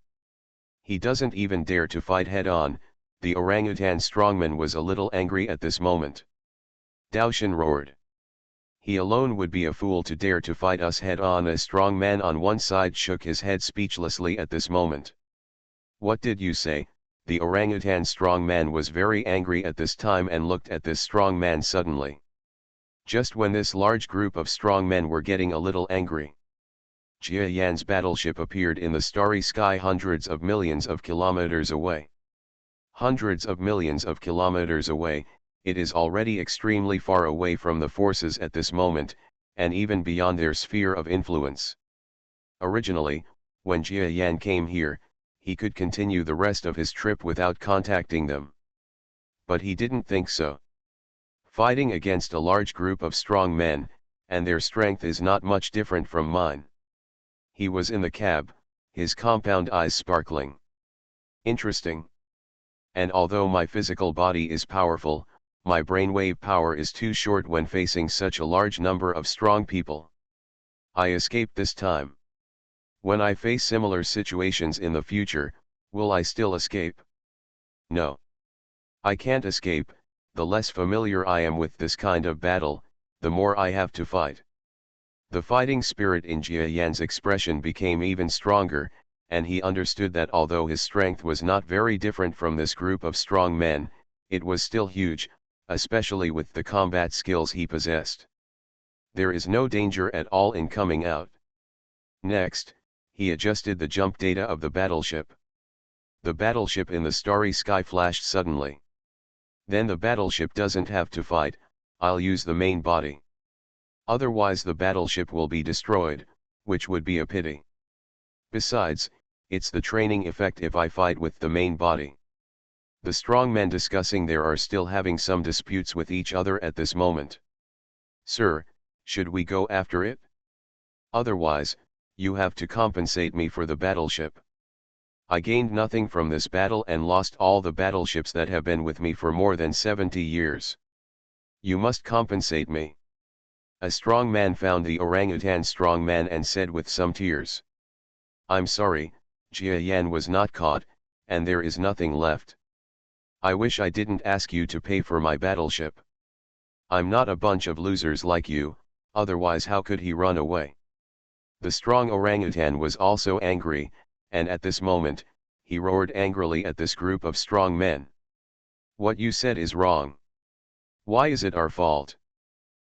He doesn't even dare to fight head-on. The orangutan strongman was a little angry at this moment. Daoshan roared. He alone would be a fool to dare to fight us head-on. A strong man on one side shook his head speechlessly at this moment. What did you say? The orangutan strong man was very angry at this time and looked at this strong man suddenly. Just when this large group of strong men were getting a little angry, Jia Yan's battleship appeared in the starry sky hundreds of millions of kilometers away. Hundreds of millions of kilometers away, it is already extremely far away from the forces at this moment, and even beyond their sphere of influence. Originally, when Jia Yan came here, he could continue the rest of his trip without contacting them. But he didn't think so. Fighting against a large group of strong men, and their strength is not much different from mine. He was in the cab, his compound eyes sparkling. Interesting. And although my physical body is powerful, my brainwave power is too short when facing such a large number of strong people. I escaped this time. When I face similar situations in the future, will I still escape? No. I can't escape. The less familiar I am with this kind of battle, the more I have to fight. The fighting spirit in Jia Yan's expression became even stronger, and he understood that although his strength was not very different from this group of strong men, it was still huge, especially with the combat skills he possessed. There is no danger at all in coming out. Next, he adjusted the jump data of the battleship. The battleship in the starry sky flashed suddenly. Then the battleship doesn't have to fight, I'll use the main body. Otherwise the battleship will be destroyed, which would be a pity. Besides, it's the training effect if I fight with the main body. The strong men discussing there are still having some disputes with each other at this moment. Sir, should we go after it? Otherwise, you have to compensate me for the battleship. I gained nothing from this battle and lost all the battleships that have been with me for more than 70 years. You must compensate me. A strong man found the orangutan strong man and said with some tears. I'm sorry, Jia Yan was not caught, and there is nothing left. I wish I didn't ask you to pay for my battleship. I'm not a bunch of losers like you, otherwise how could he run away? The strong orangutan was also angry, and at this moment, he roared angrily at this group of strong men. What you said is wrong. Why is it our fault?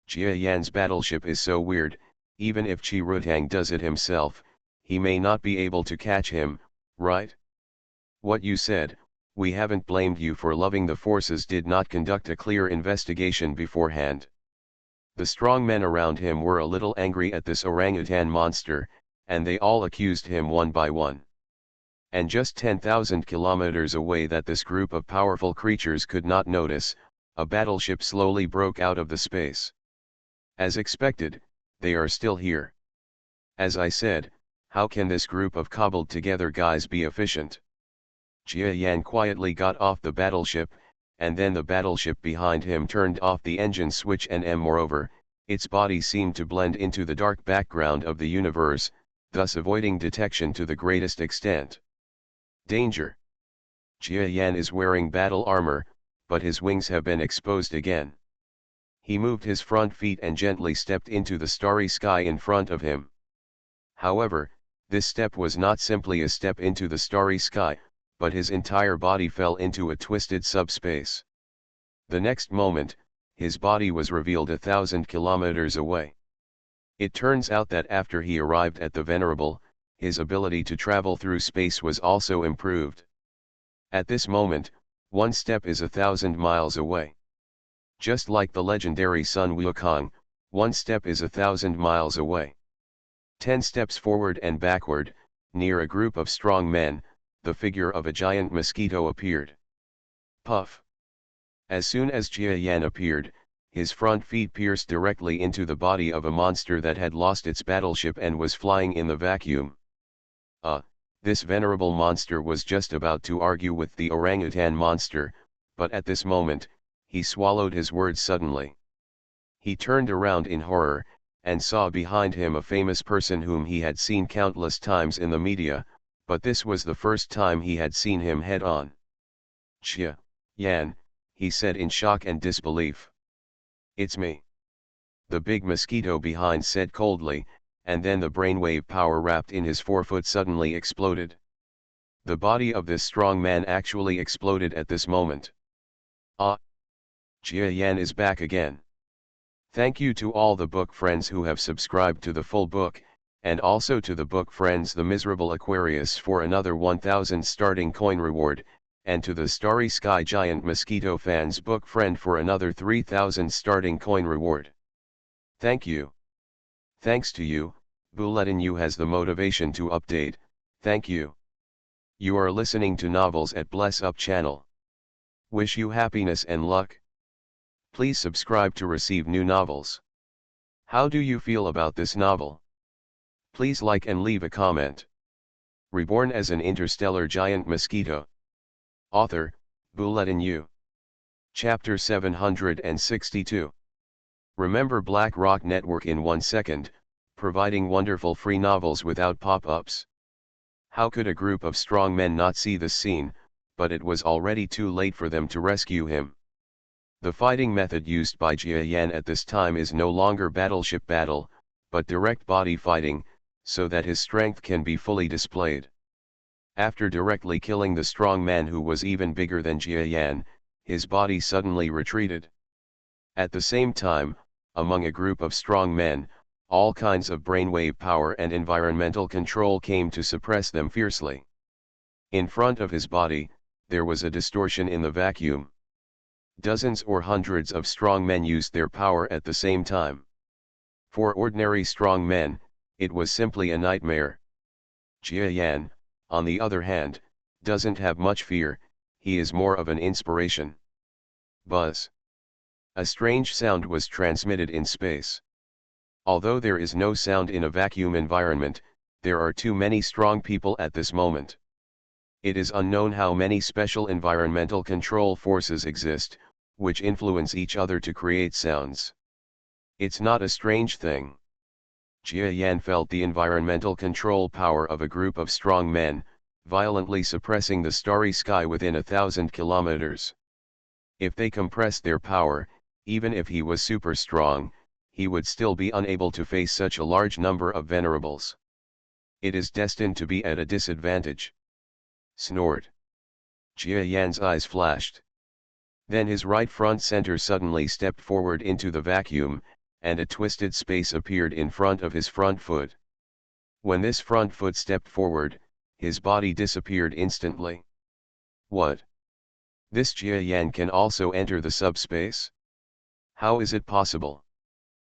Jia Yan's battleship is so weird, even if Chi Rutang does it himself, he may not be able to catch him, right? What you said, we haven't blamed you for loving the forces did not conduct a clear investigation beforehand. The strong men around him were a little angry at this orangutan monster, and they all accused him one by one. And just 10,000 kilometers away that this group of powerful creatures could not notice, a battleship slowly broke out of the space. As expected, they are still here. As I said, how can this group of cobbled together guys be efficient? Jia Yan quietly got off the battleship, and then the battleship behind him turned off the engine switch and moreover, its body seemed to blend into the dark background of the universe, thus avoiding detection to the greatest extent. Danger! Jia Yan is wearing battle armor, but his wings have been exposed again. He moved his front feet and gently stepped into the starry sky in front of him. However, this step was not simply a step into the starry sky, but his entire body fell into a twisted subspace. The next moment, his body was revealed 1,000 kilometers away. It turns out that after he arrived at the Venerable, his ability to travel through space was also improved. At this moment, one step is 1,000 miles away. Just like the legendary Sun Wukong, one step is 1,000 miles away. 10 steps forward and backward, near a group of strong men, the figure of a giant mosquito appeared. Puff! As soon as Jia Yan appeared, his front feet pierced directly into the body of a monster that had lost its battleship and was flying in the vacuum. This venerable monster was just about to argue with the orangutan monster, but at this moment, he swallowed his words suddenly. He turned around in horror, and saw behind him a famous person whom he had seen countless times in the media, but this was the first time he had seen him head-on. Jia Yan, he said in shock and disbelief. It's me. The big mosquito behind said coldly, and then the brainwave power wrapped in his forefoot suddenly exploded. The body of this strong man actually exploded at this moment. Jia Yan is back again. Thank you to all the book friends who have subscribed to the full book, and also to the book friends The Miserable Aquarius for another 1000 starting coin reward, and to the Starry Sky Giant Mosquito fans book friend for another 3000 starting coin reward. Thank you. Thanks to you, Bulletin U has the motivation to update, thank you. You are listening to Novels at Bless Up channel. Wish you happiness and luck. Please subscribe to receive new novels. How do you feel about this novel? Please like and leave a comment. Reborn as an interstellar giant mosquito. Author, Bulletin U. Chapter 762. Remember Black Rock Network in 1 second, providing wonderful free novels without pop-ups. How could a group of strong men not see this scene, but it was already too late for them to rescue him. The fighting method used by Jia Yan at this time is no longer battleship battle, but direct body fighting, so that his strength can be fully displayed. After directly killing the strong man who was even bigger than Jia Yan, his body suddenly retreated. At the same time, among a group of strong men, all kinds of brainwave power and environmental control came to suppress them fiercely. In front of his body, there was a distortion in the vacuum. Dozens or hundreds of strong men used their power at the same time. For ordinary strong men, it was simply a nightmare. Jia Yan, on the other hand, doesn't have much fear, he is more of an inspiration. Buzz. A strange sound was transmitted in space. Although there is no sound in a vacuum environment, there are too many strong people at this moment. It is unknown how many special environmental control forces exist, which influence each other to create sounds. It's not a strange thing. Jia Yan felt the environmental control power of a group of strong men, violently suppressing the starry sky within 1,000 kilometers. If they compressed their power, even if he was super strong, he would still be unable to face such a large number of venerables. It is destined to be at a disadvantage. Snored. Jia Yan's eyes flashed. Then his right front center suddenly stepped forward into the vacuum, and a twisted space appeared in front of his front foot. When this front foot stepped forward, his body disappeared instantly. What? This Jia Yan can also enter the subspace? How is it possible?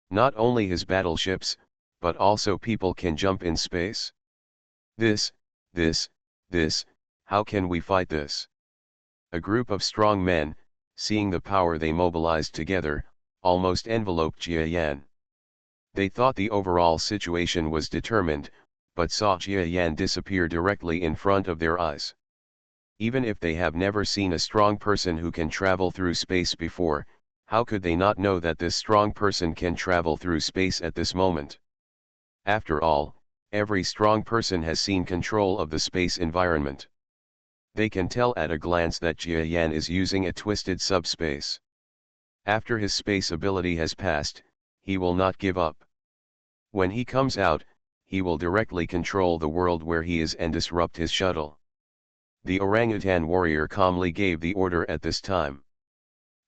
Not only his battleships, but also people can jump in space? This, how can we fight this? A group of strong men, seeing the power they mobilized together, almost enveloped Jia Yan. They thought the overall situation was determined, but saw Jia Yan disappear directly in front of their eyes. Even if they have never seen a strong person who can travel through space before, how could they not know that this strong person can travel through space at this moment? After all, every strong person has seen control of the space environment. They can tell at a glance that Jia Yan is using a twisted subspace. After his space ability has passed, he will not give up. When he comes out, he will directly control the world where he is and disrupt his shuttle. The orangutan warrior calmly gave the order at this time.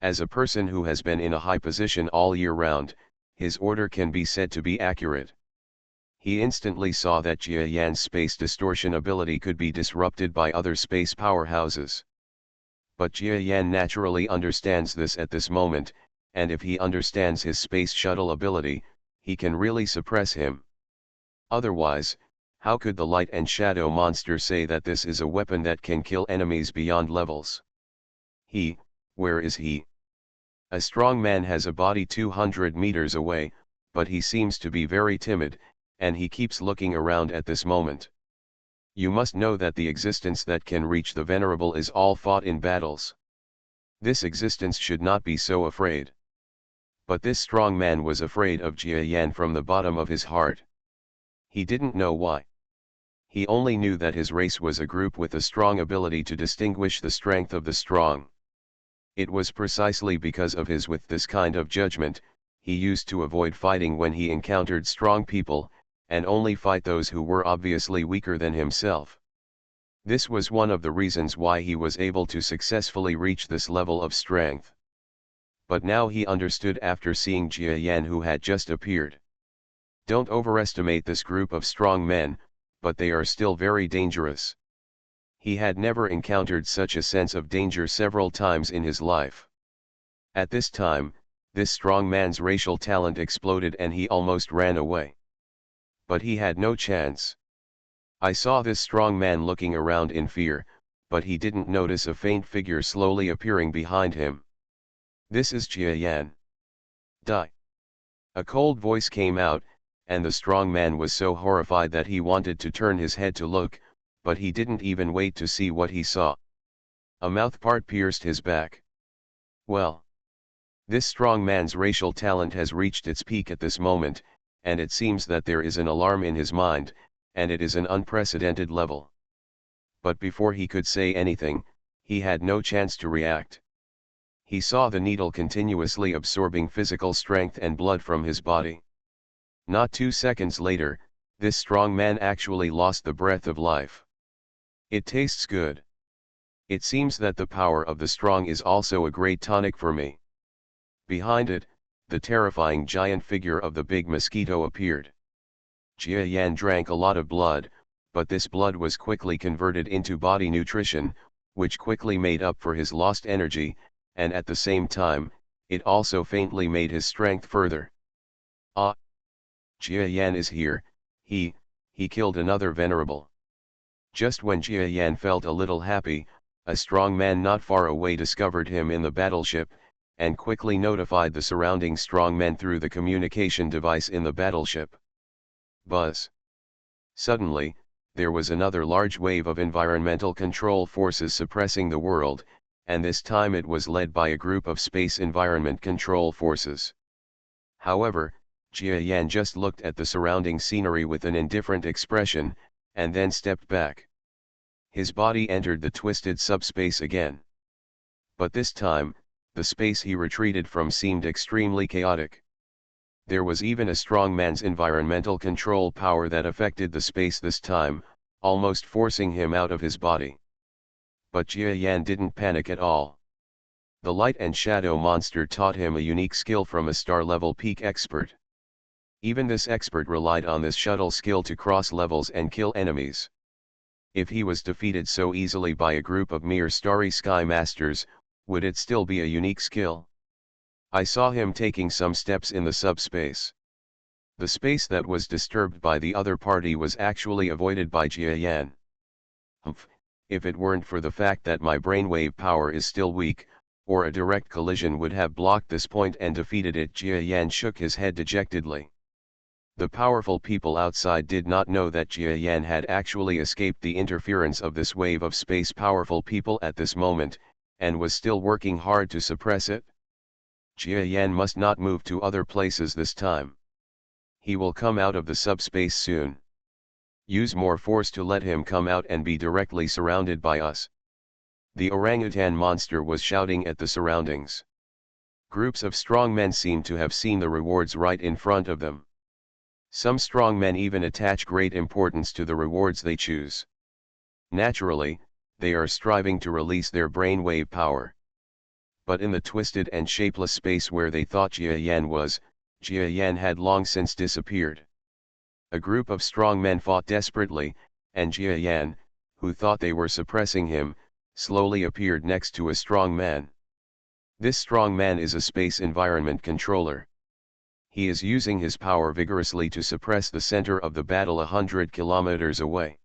As a person who has been in a high position all year round, his order can be said to be accurate. He instantly saw that Jia Yan's space distortion ability could be disrupted by other space powerhouses. But Jia Yan naturally understands this at this moment, and if he understands his space shuttle ability, he can really suppress him. Otherwise, how could the light and shadow monster say that this is a weapon that can kill enemies beyond levels? Where is he? A strong man has a body 200 meters away, but he seems to be very timid, and he keeps looking around at this moment. You must know that the existence that can reach the venerable is all fought in battles. This existence should not be so afraid. But this strong man was afraid of Jia Yan from the bottom of his heart. He didn't know why. He only knew that his race was a group with a strong ability to distinguish the strength of the strong. It was precisely because of his with this kind of judgment, he used to avoid fighting when he encountered strong people, and only fight those who were obviously weaker than himself. This was one of the reasons why he was able to successfully reach this level of strength. But now he understood after seeing Jia Yan who had just appeared. Don't overestimate this group of strong men, but they are still very dangerous. He had never encountered such a sense of danger several times in his life. At this time, this strong man's racial talent exploded and he almost ran away. But he had no chance. I saw this strong man looking around in fear, but he didn't notice a faint figure slowly appearing behind him. This is Jia Yan. Die. A cold voice came out, and the strong man was so horrified that he wanted to turn his head to look, but he didn't even wait to see what he saw. A mouth part pierced his back. Well. This strong man's racial talent has reached its peak at this moment, and it seems that there is an alarm in his mind, and it is an unprecedented level. But before he could say anything, he had no chance to react. He saw the needle continuously absorbing physical strength and blood from his body. Not 2 seconds later, this strong man actually lost the breath of life. It tastes good. It seems that the power of the strong is also a great tonic for me. Behind it, the terrifying giant figure of the big mosquito appeared. Jia Yan drank a lot of blood, but this blood was quickly converted into body nutrition, which quickly made up for his lost energy, and at the same time, it also faintly made his strength further. Ah! Jia Yan is here, he killed another venerable. Just when Jia Yan felt a little happy, a strong man not far away discovered him in the battleship, and quickly notified the surrounding strong men through the communication device in the battleship. Buzz. Suddenly, there was another large wave of environmental control forces suppressing the world, and this time it was led by a group of space environment control forces. However, Jia Yan just looked at the surrounding scenery with an indifferent expression, and then stepped back. His body entered the twisted subspace again. But this time, the space he retreated from seemed extremely chaotic. There was even a strong man's environmental control power that affected the space this time, almost forcing him out of his body. But Jia Yan didn't panic at all. The light and shadow monster taught him a unique skill from a star-level peak expert. Even this expert relied on this shuttle skill to cross levels and kill enemies. If he was defeated so easily by a group of mere starry sky masters, would it still be a unique skill? I saw him taking some steps in the subspace. The space that was disturbed by the other party was actually avoided by Jia Yan. If it weren't for the fact that my brainwave power is still weak, or a direct collision would have blocked this point and defeated it. Jia Yan shook his head dejectedly. The powerful people outside did not know that Jia Yan had actually escaped the interference of this wave of space powerful people at this moment, and was still working hard to suppress it. Jia Yan must not move to other places this time. He will come out of the subspace soon. Use more force to let him come out and be directly surrounded by us. The orangutan monster was shouting at the surroundings. Groups of strong men seemed to have seen the rewards right in front of them. Some strong men even attach great importance to the rewards they choose. Naturally, they are striving to release their brainwave power. But in the twisted and shapeless space where they thought Jia Yan was, Jia Yan had long since disappeared. A group of strong men fought desperately, and Jia Yan, who thought they were suppressing him, slowly appeared next to a strong man. This strong man is a space environment controller. He is using his power vigorously to suppress the center of the battle 100 kilometers away.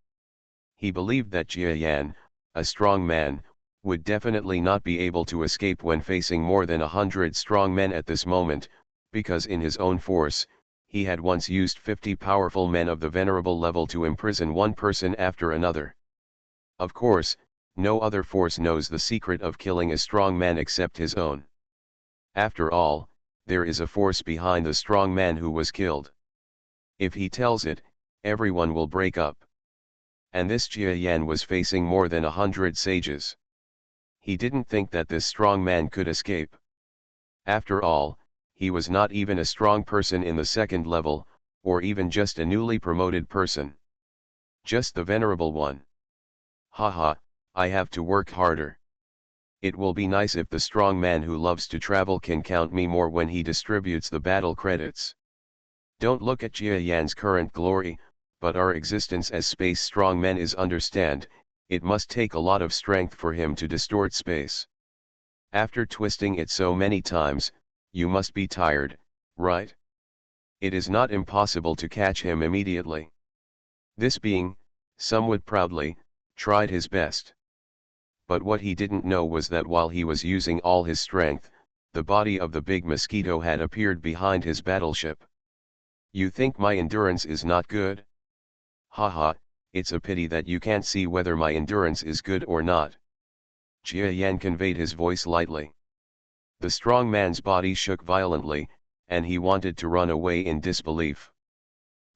He believed that Jia Yan, a strong man, would definitely not be able to escape when facing more than 100 strong men at this moment, because in his own force, he had once used 50 powerful men of the venerable level to imprison one person after another. Of course, no other force knows the secret of killing a strong man except his own. After all, there is a force behind the strong man who was killed. If he tells it, everyone will break up. And this Jia Yan was facing more than 100 sages. He didn't think that this strong man could escape. After all, he was not even a strong person in the second level, or even just a newly promoted person. Just the venerable one. Haha, I have to work harder. It will be nice if the strong man who loves to travel can count me more when he distributes the battle credits. Don't look at Jia Yan's current glory, but our existence as space strong men is understand, it must take a lot of strength for him to distort space. After twisting it so many times, you must be tired, right? It is not impossible to catch him immediately. This being, somewhat proudly, tried his best. But what he didn't know was that while he was using all his strength, the body of the big mosquito had appeared behind his battleship. You think my endurance is not good? Haha, it's a pity that you can't see whether my endurance is good or not. Jia Yan conveyed his voice lightly. The strong man's body shook violently, and he wanted to run away in disbelief.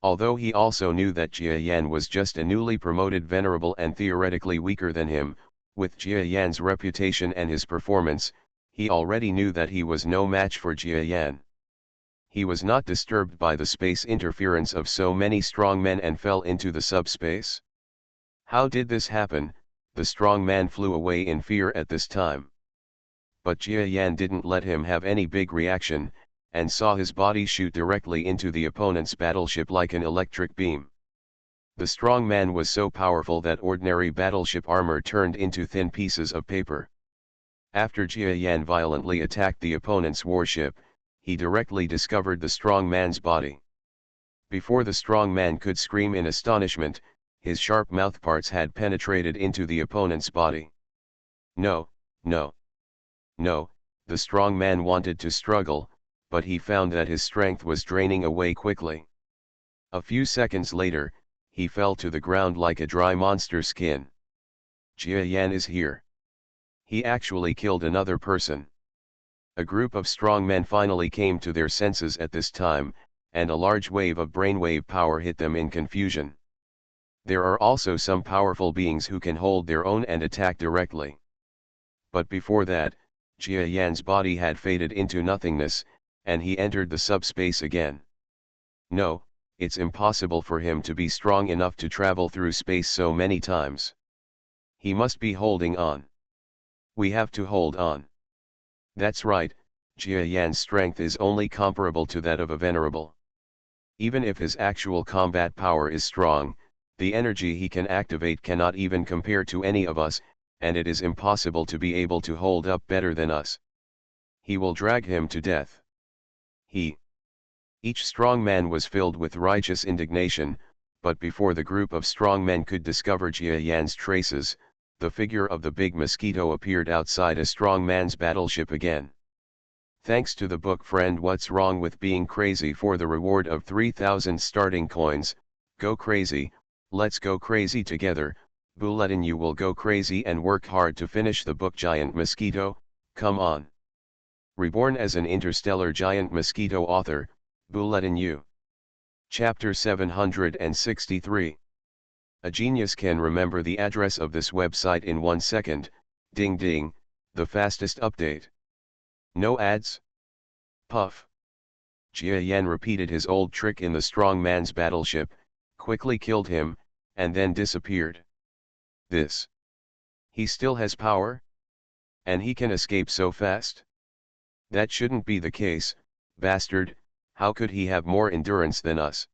Although he also knew that Jia Yan was just a newly promoted venerable and theoretically weaker than him, with Jia Yan's reputation and his performance, he already knew that he was no match for Jia Yan. He was not disturbed by the space interference of so many strong men and fell into the subspace. How did this happen? The strong man flew away in fear at this time. But Jia Yan didn't let him have any big reaction, and saw his body shoot directly into the opponent's battleship like an electric beam. The strong man was so powerful that ordinary battleship armor turned into thin pieces of paper. After Jia Yan violently attacked the opponent's warship, he directly discovered the strong man's body. Before the strong man could scream in astonishment, his sharp mouthparts had penetrated into the opponent's body. No, no, no, the strong man wanted to struggle, but he found that his strength was draining away quickly. A few seconds later, he fell to the ground like a dry monster skin. Jia Yan is here. He actually killed another person. A group of strong men finally came to their senses at this time, and a large wave of brainwave power hit them in confusion. There are also some powerful beings who can hold their own and attack directly. But before that, Jia Yan's body had faded into nothingness, and he entered the subspace again. No, it's impossible for him to be strong enough to travel through space so many times. He must be holding on. We have to hold on. That's right, Jia Yan's strength is only comparable to that of a venerable. Even if his actual combat power is strong, the energy he can activate cannot even compare to any of us, and it is impossible to be able to hold up better than us. He will drag him to death. Each strong man was filled with righteous indignation, but before the group of strong men could discover Jia Yan's traces, the figure of the big mosquito appeared outside a strong man's battleship again. Thanks to the book friend What's Wrong with Being Crazy for the reward of 3,000 starting coins, go crazy, let's go crazy together, Bulletin you will go crazy and work hard to finish the book Giant Mosquito, come on. Reborn as an interstellar giant mosquito author, Bulletin you. Chapter 763. A genius can remember the address of this website in 1 second, ding ding, the fastest update. No ads? Puff. Jia Yan repeated his old trick in the strong man's battleship, quickly killed him, and then disappeared. This. He still has power? And he can escape so fast? That shouldn't be the case, bastard, how could he have more endurance than us?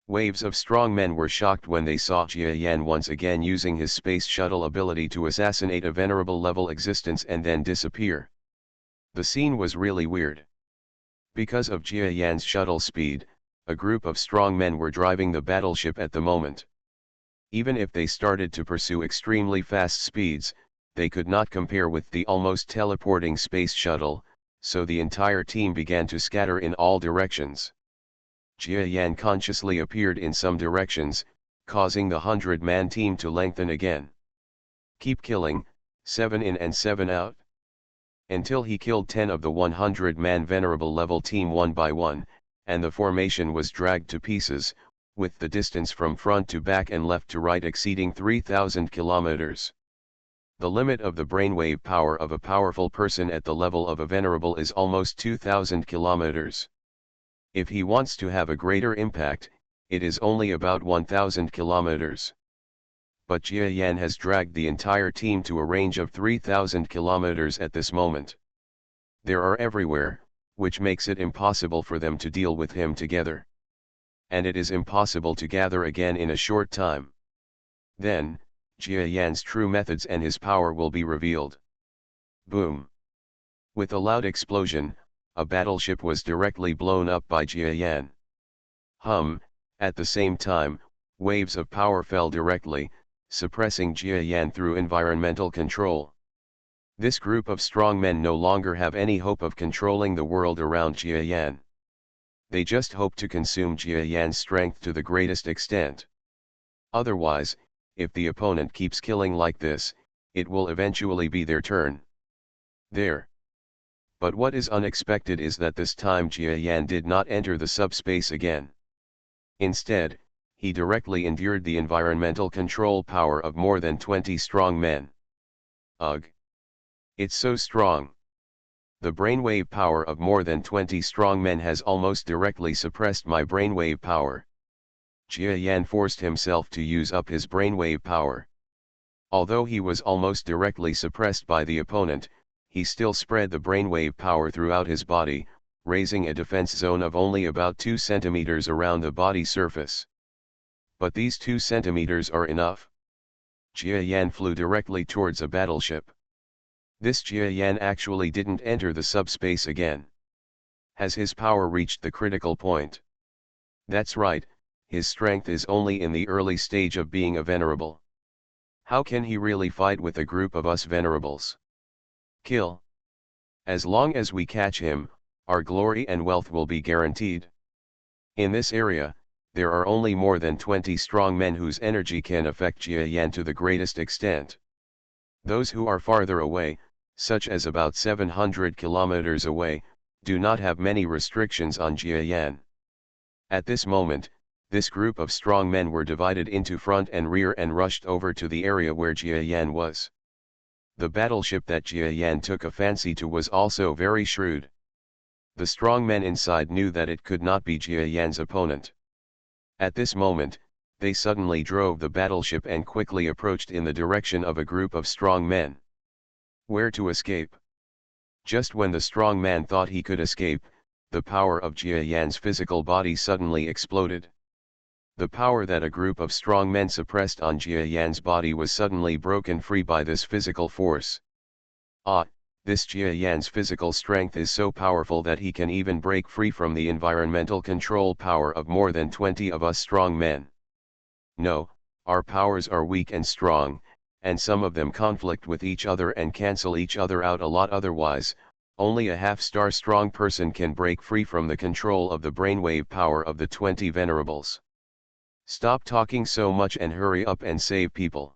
Waves of strong men were shocked when they saw Jia Yan once again using his space shuttle ability to assassinate a venerable level existence and then disappear. The scene was really weird. Because of Jia Yan's shuttle speed, a group of strong men were driving the battleship at the moment. Even if they started to pursue extremely fast speeds, they could not compare with the almost teleporting space shuttle, so the entire team began to scatter in all directions. Jia Yan consciously appeared in some directions, causing the 100-man team to lengthen again. Keep killing, 7 in and 7 out. Until he killed 10 of the 100-man venerable level team one by one, and the formation was dragged to pieces, with the distance from front to back and left to right exceeding 3,000 kilometers. The limit of the brainwave power of a powerful person at the level of a venerable is almost 2,000 kilometers. If he wants to have a greater impact, it is only about 1,000 kilometers. But Jia Yan has dragged the entire team to a range of 3,000 kilometers at this moment. They are everywhere, which makes it impossible for them to deal with him together. And it is impossible to gather again in a short time. Then, Jia Yan's true methods and his power will be revealed. Boom! With a loud explosion, a battleship was directly blown up by Jia Yan. At the same time, waves of power fell directly, suppressing Jia Yan through environmental control. This group of strong men no longer have any hope of controlling the world around Jia Yan. They just hope to consume Jia Yan's strength to the greatest extent. Otherwise, if the opponent keeps killing like this, it will eventually be their turn. There. But what is unexpected is that this time Jia Yan did not enter the subspace again. Instead, he directly endured the environmental control power of more than 20 strong men. Ugh! It's so strong. The brainwave power of more than 20 strong men has almost directly suppressed my brainwave power. Jia Yan forced himself to use up his brainwave power. Although he was almost directly suppressed by the opponent, he still spread the brainwave power throughout his body, raising a defense zone of only about 2 centimeters around the body surface. But these 2 centimeters are enough. Jia Yan flew directly towards a battleship. This Jia Yan actually didn't enter the subspace again. Has his power reached the critical point? That's right, his strength is only in the early stage of being a venerable. How can he really fight with a group of us venerables? Kill. As long as we catch him, our glory and wealth will be guaranteed. In this area, there are only more than 20 strong men whose energy can affect Jia Yan to the greatest extent. Those who are farther away, such as about 700 kilometers away, do not have many restrictions on Jia Yan. At this moment, this group of strong men were divided into front and rear and rushed over to the area where Jia Yan was. The battleship that Jia Yan took a fancy to was also very shrewd. The strong men inside knew that it could not be Jia Yan's opponent. At this moment, they suddenly drove the battleship and quickly approached in the direction of a group of strong men. Where to escape? Just when the strong man thought he could escape, the power of Jia Yan's physical body suddenly exploded. The power that a group of strong men suppressed on Jia Yan's body was suddenly broken free by this physical force. This Jia Yan's physical strength is so powerful that he can even break free from the environmental control power of more than 20 of us strong men. No, our powers are weak and strong, and some of them conflict with each other and cancel each other out a lot. Otherwise, only a half-star strong person can break free from the control of the brainwave power of the 20 venerables. Stop talking so much and hurry up and save people.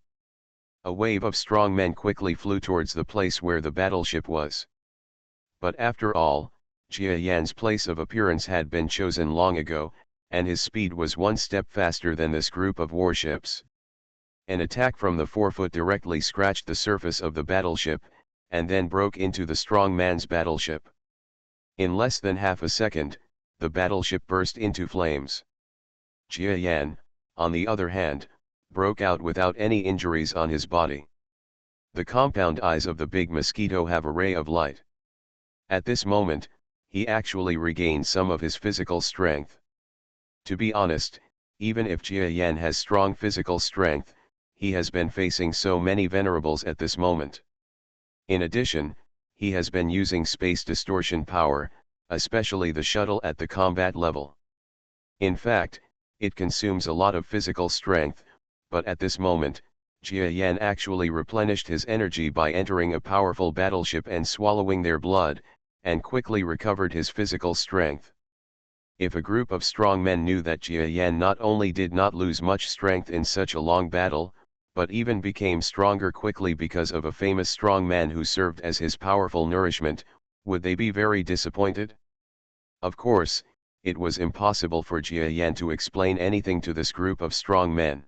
A wave of strong men quickly flew towards the place where the battleship was. But after all, Jia Yan's place of appearance had been chosen long ago, and his speed was one step faster than this group of warships. An attack from the forefoot directly scratched the surface of the battleship, and then broke into the strong man's battleship. In less than half a second, the battleship burst into flames. Jia Yan, on the other hand, broke out without any injuries on his body. The compound eyes of the big mosquito have a ray of light. At this moment, he actually regained some of his physical strength. To be honest, even if Jia Yan has strong physical strength, he has been facing so many venerables at this moment. In addition, he has been using space distortion power, especially the shuttle at the combat level. In fact, it consumes a lot of physical strength, but at this moment, Jia Yan actually replenished his energy by entering a powerful battleship and swallowing their blood, and quickly recovered his physical strength. If a group of strong men knew that Jia Yan not only did not lose much strength in such a long battle, but even became stronger quickly because of a famous strong man who served as his powerful nourishment, would they be very disappointed? Of course, it was impossible for Jia Yan to explain anything to this group of strong men.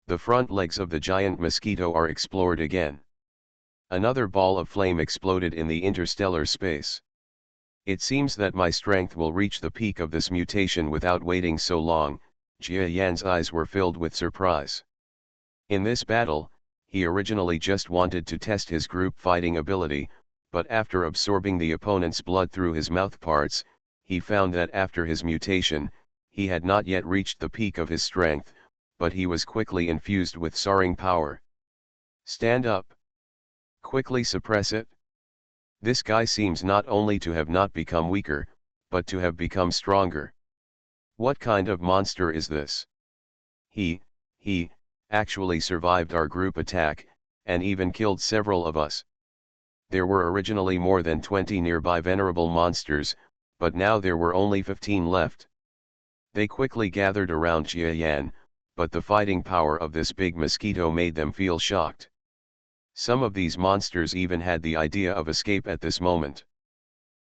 The front legs of the giant mosquito are explored again. Another ball of flame exploded in the interstellar space. It seems that my strength will reach the peak of this mutation without waiting so long. Jia Yan's eyes were filled with surprise. In this battle, he originally just wanted to test his group fighting ability, but after absorbing the opponent's blood through his mouth parts, he found that after his mutation, he had not yet reached the peak of his strength, but he was quickly infused with soaring power. Stand up. Quickly suppress it. This guy seems not only to have not become weaker, but to have become stronger. What kind of monster is this? He actually survived our group attack, and even killed several of us. There were originally more than 20 nearby venerable monsters, but now there were only 15 left. They quickly gathered around Jia Yan, but the fighting power of this big mosquito made them feel shocked. Some of these monsters even had the idea of escape at this moment.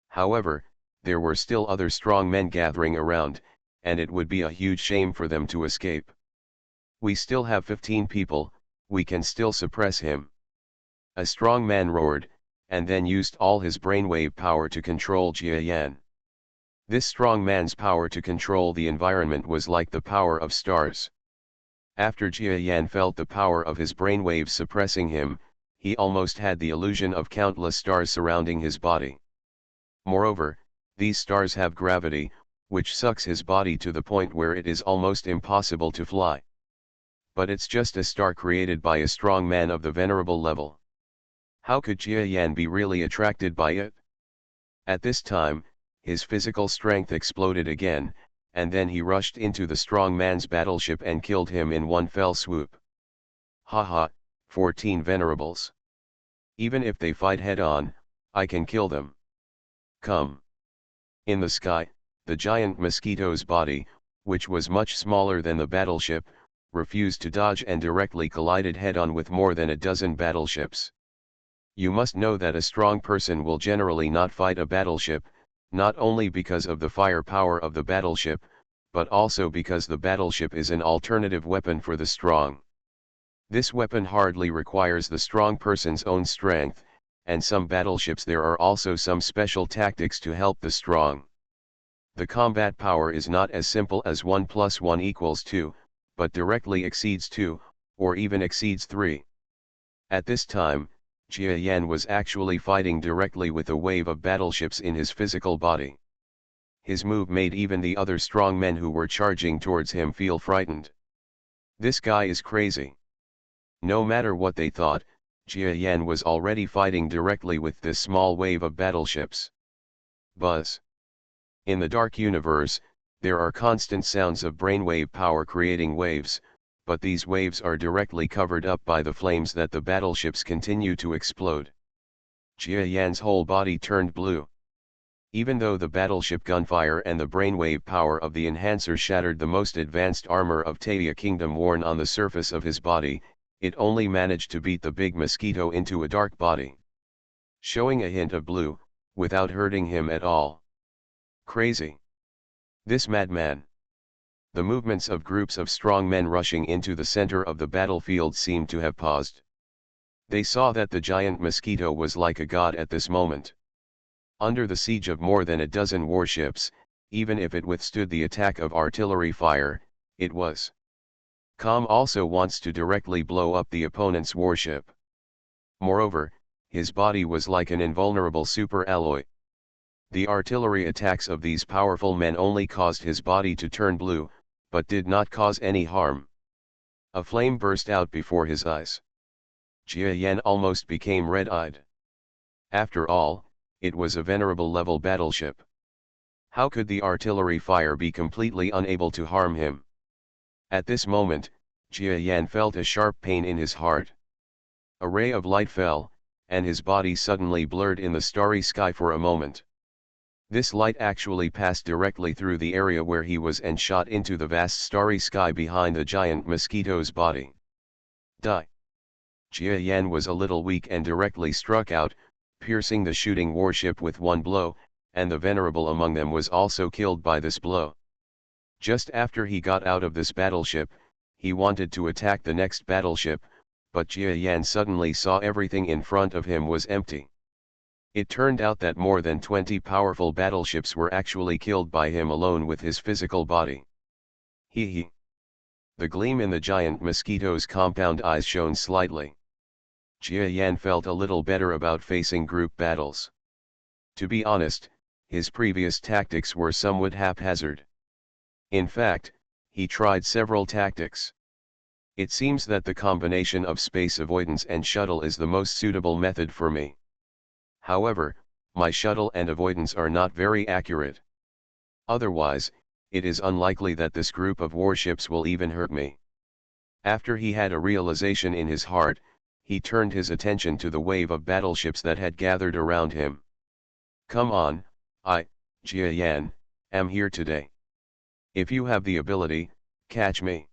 However, there were still other strong men gathering around, and it would be a huge shame for them to escape. We still have 15 people, we can still suppress him. A strong man roared, and then used all his brainwave power to control Jia Yan. This strong man's power to control the environment was like the power of stars. After Jia Yan felt the power of his brainwaves suppressing him, he almost had the illusion of countless stars surrounding his body. Moreover, these stars have gravity, which sucks his body to the point where it is almost impossible to fly. But it's just a star created by a strong man of the venerable level. How could Jia Yan be really attracted by it? At this time, his physical strength exploded again, and then he rushed into the strong man's battleship and killed him in one fell swoop. Haha, 14 venerables. Even if they fight head-on, I can kill them. Come. In the sky, the giant Mosquito's body, which was much smaller than the battleship, refused to dodge and directly collided head-on with more than a dozen battleships. You must know that a strong person will generally not fight a battleship, not only because of the firepower of the battleship, but also because the battleship is an alternative weapon for the strong. This weapon hardly requires the strong person's own strength, and some battleships there are also some special tactics to help the strong. The combat power is not as simple as 1 + 1 = 2, but directly exceeds 2, or even exceeds 3. At this time, Jia Yan was actually fighting directly with a wave of battleships in his physical body. His move made even the other strong men who were charging towards him feel frightened. This guy is crazy. No matter what they thought, Jia Yan was already fighting directly with this small wave of battleships. Buzz. In the dark universe, there are constant sounds of brainwave power creating waves, but these waves are directly covered up by the flames that the battleships continue to explode. Jia Yan's whole body turned blue. Even though the battleship gunfire and the brainwave power of the enhancer shattered the most advanced armor of Taia Kingdom worn on the surface of his body, it only managed to beat the big Mosquito into a dark body, showing a hint of blue, without hurting him at all. Crazy. This madman. The movements of groups of strong men rushing into the center of the battlefield seemed to have paused. They saw that the giant Mosquito was like a god at this moment. Under the siege of more than a dozen warships, even if it withstood the attack of artillery fire, it was calm. Also wants to directly blow up the opponent's warship. Moreover, his body was like an invulnerable super alloy. The artillery attacks of these powerful men only caused his body to turn blue, but did not cause any harm. A flame burst out before his eyes. Jia Yan almost became red-eyed. After all, it was a venerable level battleship. How could the artillery fire be completely unable to harm him? At this moment, Jia Yan felt a sharp pain in his heart. A ray of light fell, and his body suddenly blurred in the starry sky for a moment. This light actually passed directly through the area where he was and shot into the vast starry sky behind the giant Mosquito's body. Die. Jia Yan was a little weak and directly struck out, piercing the shooting warship with one blow, and the venerable among them was also killed by this blow. Just after he got out of this battleship, he wanted to attack the next battleship, but Jia Yan suddenly saw everything in front of him was empty. It turned out that more than 20 powerful battleships were actually killed by him alone with his physical body. Hee. The gleam in the giant Mosquito's compound eyes shone slightly. Jia Yan felt a little better about facing group battles. To be honest, his previous tactics were somewhat haphazard. In fact, he tried several tactics. It seems that the combination of space avoidance and shuttle is the most suitable method for me. However, my shuttle and avoidance are not very accurate. Otherwise, it is unlikely that this group of warships will even hurt me. After he had a realization in his heart, he turned his attention to the wave of battleships that had gathered around him. Come on, Jia Yan, am here today. If you have the ability, catch me.